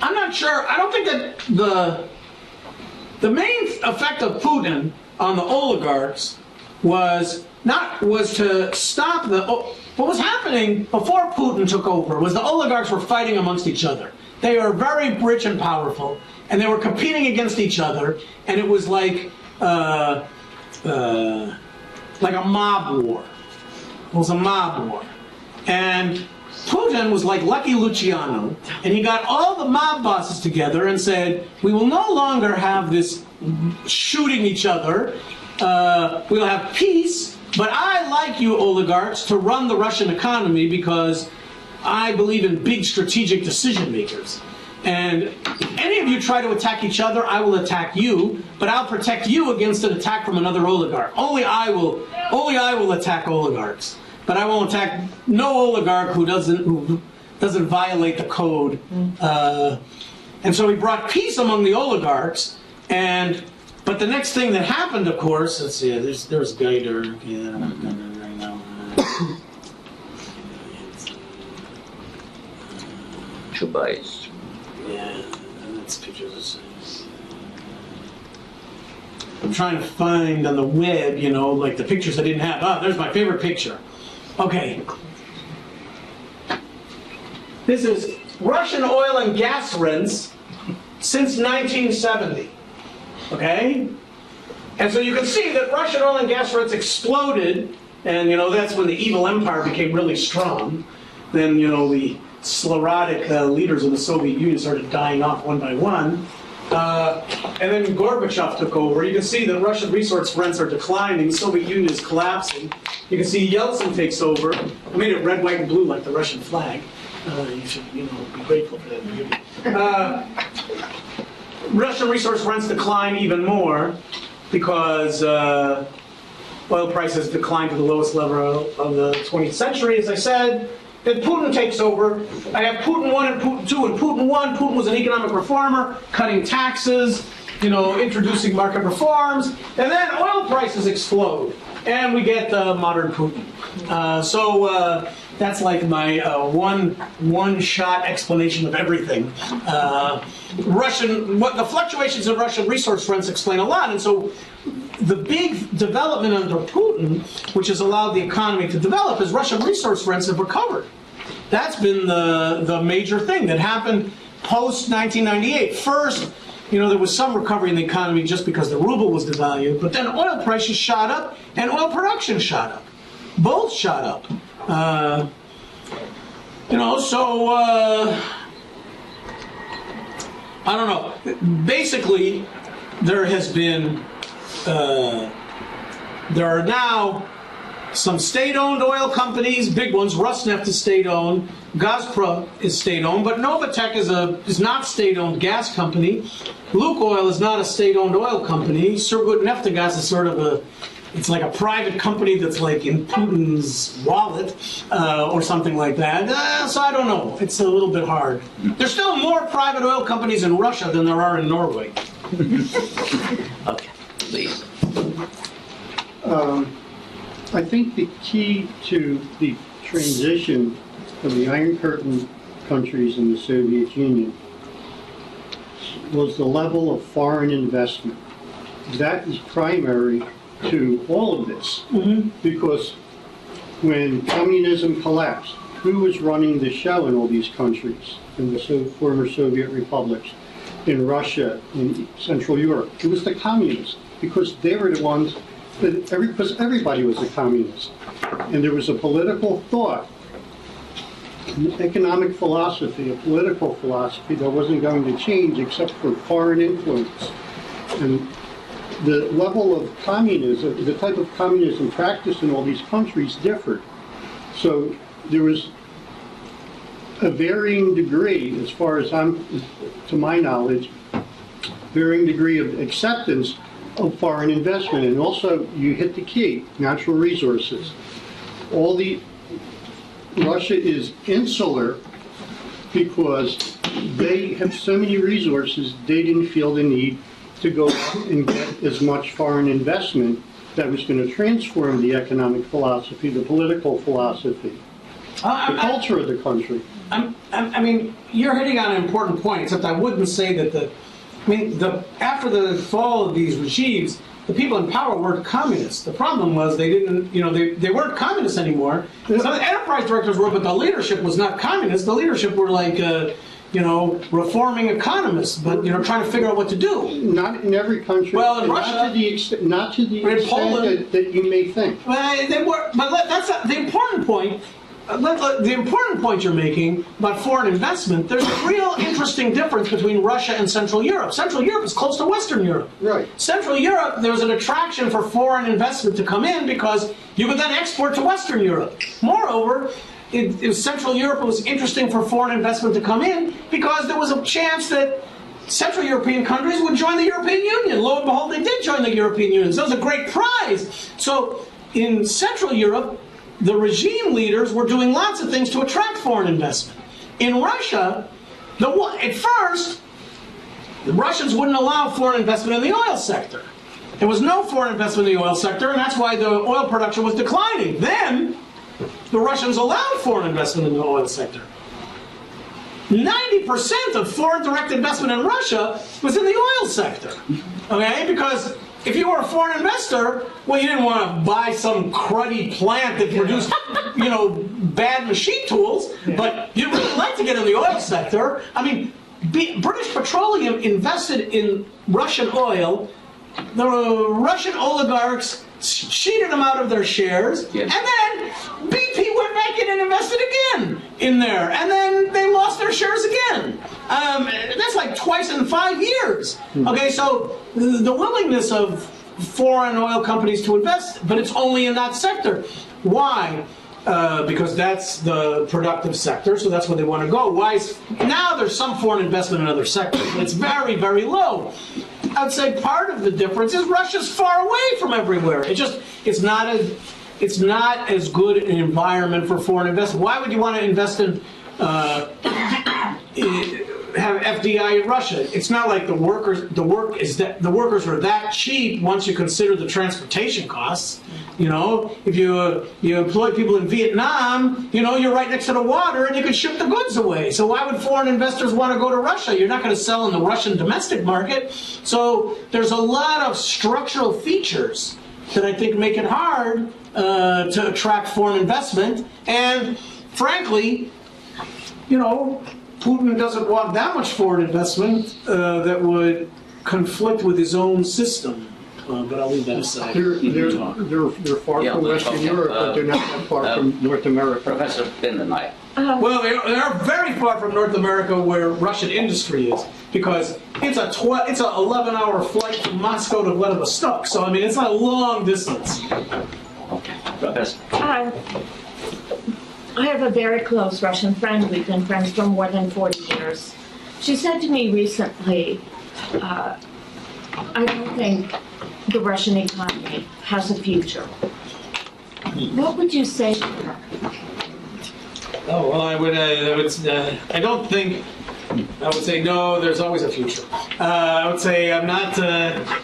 I'm not sure, I don't think that the main effect of Putin on the oligarchs was to stop what was happening before Putin took over was the oligarchs were fighting amongst each other. They are very rich and powerful, and they were competing against each other, and it was like a mob war. It was a mob war. And Putin was like Lucky Luciano, and he got all the mob bosses together and said, we will no longer have this shooting each other. We'll have peace, but I like you oligarchs to run the Russian economy because I believe in big strategic decision makers. And if any of you try to attack each other, I will attack you, but I'll protect you against an attack from another oligarch. Only I will attack oligarchs, but I won't attack no oligarch who doesn't violate the code. And so he brought peace among the oligarchs. But the next thing that happened, of course, let's see, there's Geider. Yeah, I'm not going to right now. Chubais. Yeah, that's pictures. I'm trying to find on the web, like the pictures I didn't have. Ah, there's my favorite picture. Okay. This is Russian oil and gas rents since 1970. Okay? And so you can see that Russian oil and gas rents exploded, and that's when the evil empire became really strong. Then, the sclerotic leaders of the Soviet Union started dying off one by one. And then Gorbachev took over. You can see that Russian resource rents are declining. The Soviet Union is collapsing. You can see Yeltsin takes over. I made it red, white, and blue like the Russian flag. You should, be grateful for that. Russian resource rents decline even more because oil prices declined to the lowest level of the 20th century, as I said. Then Putin takes over. I have Putin 1 and Putin 2. And Putin 1, Putin was an economic reformer, cutting taxes, introducing market reforms. And then oil prices explode. And we get modern Putin. So that's like my one-shot explanation of everything. The fluctuations in Russian resource rents explain a lot. And so the big development under Putin, which has allowed the economy to develop, is Russian resource rents have recovered. That's been the major thing that happened post-1998. First, there was some recovery in the economy just because the ruble was devalued, but then oil prices shot up and oil production shot up. Both shot up. I don't know. Basically, there has been, there are now some state-owned oil companies, big ones. Rosneft is state-owned. Gazprom is state-owned, but Novatek is not state-owned gas company. Lukoil is not a state-owned oil company. Surgutneftegas is sort of it's like a private company that's like in Putin's wallet or something like that. So I don't know. It's a little bit hard. There's still more private oil companies in Russia than there are in Norway. Okay, please. I think the key to the transition of the Iron Curtain countries in the Soviet Union was the level of foreign investment. That is primary to all of this, because when communism collapsed, who was running the show in all these countries, in the former Soviet republics, in Russia, in Central Europe? It was the communists, because they were the ones because everybody was a communist. And there was a political thought economic philosophy, a political philosophy that wasn't going to change except for foreign influence. And the level of communism, the type of communism practiced in all these countries differed. So there was a varying degree, as far as to my knowledge, varying degree of acceptance of foreign investment. And also, you hit the key, natural resources. Russia is insular because they have so many resources, they didn't feel the need to go out and get as much foreign investment that was going to transform the economic philosophy, the political philosophy, the culture of the country. I mean, you're hitting on an important point, except I wouldn't say that after the fall of these regimes, the people in power weren't communists. The problem was they didn't, they weren't communists anymore. Some of the enterprise directors were, but the leadership was not communist. The leadership were like, reforming economists, but, trying to figure out what to do. Not in every country. Well, in Russia, not to the extent Poland, that you may think. Well, they were, but that's not the important point. The important point you're making about foreign investment, there's a real interesting difference between Russia and Central Europe. Central Europe is close to Western Europe. Right. Central Europe, there's an attraction for foreign investment to come in because you could then export to Western Europe. Moreover, Central Europe was interesting for foreign investment to come in because there was a chance that Central European countries would join the European Union. Lo and behold, they did join the European Union. So it was a great prize. So in Central Europe, the regime leaders were doing lots of things to attract foreign investment. In Russia, at first, the Russians wouldn't allow foreign investment in the oil sector. There was no foreign investment in the oil sector, and that's why the oil production was declining. Then, the Russians allowed foreign investment in the oil sector. 90% of foreign direct investment in Russia was in the oil sector. Okay? Because if you were a foreign investor, well, you didn't want to buy some cruddy plant that produced, bad machine tools, but you'd really like to get in the oil sector. I mean, British Petroleum invested in Russian oil. The Russian oligarchs cheated them out of their shares, and then BP went back in and invested again in there, and then they lost their shares again. That's like twice in 5 years. Okay, so the willingness of foreign oil companies to invest, but it's only in that sector. Why? Because that's the productive sector, so that's where they want to go. Now there's some foreign investment in other sectors, but it's very, very low. I'd say part of the difference is Russia's far away from everywhere. It's not as good an environment for foreign investment. Why would you want to invest in have FDI in Russia? It's not like the workers are that cheap once you consider the transportation costs. If you employ people in Vietnam, you're right next to the water and you can ship the goods away. So why would foreign investors want to go to Russia? You're not going to sell in the Russian domestic market. So there's a lot of structural features that I think make it hard to attract foreign investment. And frankly, Putin doesn't want that much foreign investment that would conflict with his own system. But I'll leave that aside. They're far from Western Europe, but they're not that far from North America. Professor Bindenite. Well, they're very far from North America, where Russian industry is, because it's a 11-hour flight from Moscow to Vladivostok. So I mean, it's not a long distance. Okay, Professor. I have a very close Russian friend. We've been friends for more than 40 years. She said to me recently, I don't think the Russian economy has a future. What would you say to her? Oh, well, I would say no, there's always a future. I would say I'm not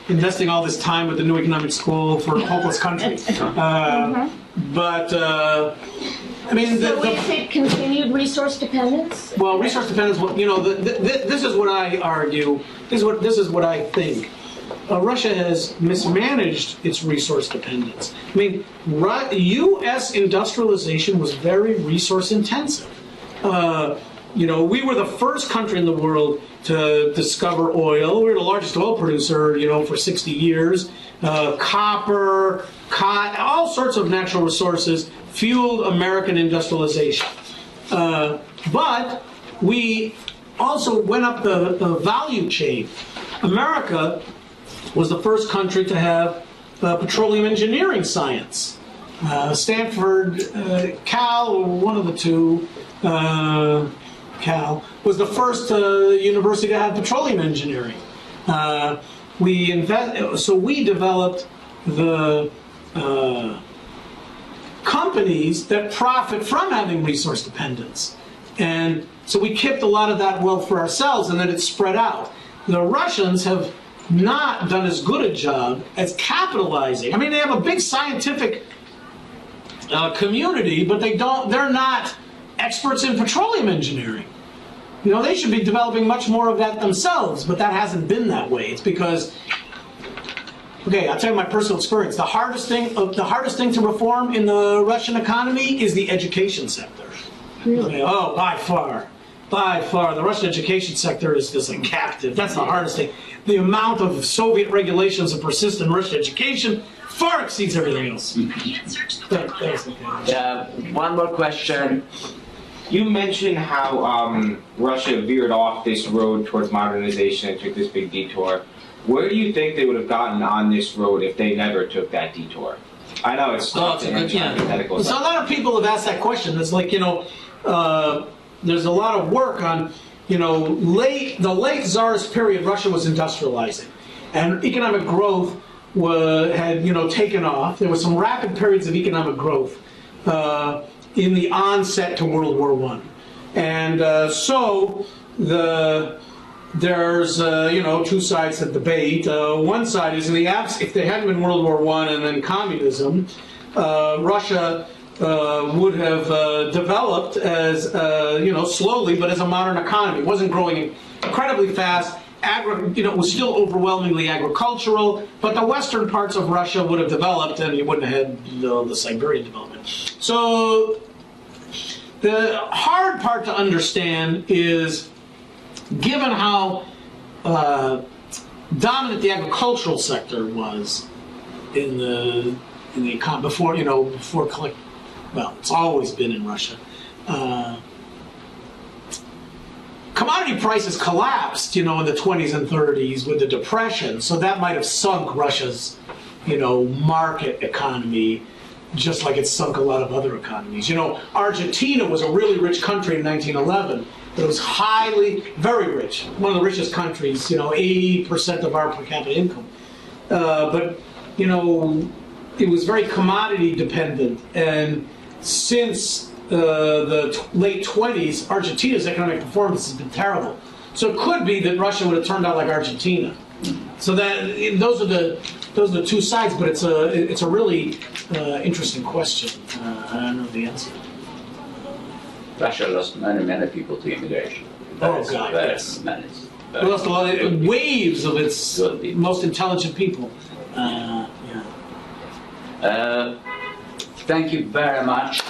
investing all this time with the New Economic School for a hopeless country. But, I mean... So is it continued resource dependence? Well, resource dependence, this is what I argue, this is what I think. Russia has mismanaged its resource dependence. I mean, U.S. industrialization was very resource intensive. We were the first country in the world to discover oil. We were the largest oil producer, for 60 years. Copper, cotton, all sorts of natural resources fueled American industrialization. But we also went up the value chain. America was the first country to have petroleum engineering science. Stanford, Cal, or one of the two, Cal, was the first university to have petroleum engineering. So we developed the companies that profit from having resource dependence. And so we kept a lot of that wealth for ourselves, and then it spread out. The Russians have not done as good a job as capitalizing. I mean, they have a big scientific community, but they're not experts in petroleum engineering. You know, they should be developing much more of that themselves, but that hasn't been that way. It's because, okay, I'll tell you my personal experience. The hardest thing to reform in the Russian economy is the education sector. Really? Oh, by far. The Russian education sector is just a captive. That's the hardest thing. The amount of Soviet regulations that persist in Russian education far exceeds everything else. One more question. You mentioned how Russia veered off this road towards modernization and took this big detour. Where do you think they would have gotten on this road if they never took that detour? I know it's tough to answer hypothetical. So a lot of people have asked that question. It's like, there's a lot of work on, the late Tsarist period, Russia was industrializing. And economic growth had taken off. There were some rapid periods of economic growth in the onset to World War I. And so there's two sides to the debate. One side is if there hadn't been World War I and then communism, Russia would have developed as slowly, but as a modern economy. It wasn't growing incredibly fast. It was still overwhelmingly agricultural, but the western parts of Russia would have developed, and you wouldn't have had the Siberian development. So the hard part to understand is, given how dominant the agricultural sector was in the economy before it's always been in Russia. Commodity prices collapsed, in the 20s and 30s with the Depression, so that might have sunk Russia's, market economy, just like it sunk a lot of other economies. Argentina was a really rich country in 1911, but it was very rich, one of the richest countries, 80% of our per capita income. But it was very commodity dependent, and since the late 20s, Argentina's economic performance has been terrible. So it could be that Russia would have turned out like Argentina. So those are the two sides, but it's a really interesting question. I don't know the answer. Russia lost many people to immigration. Oh God, yes. We lost a lot of waves of its most intelligent people. Thank you very much.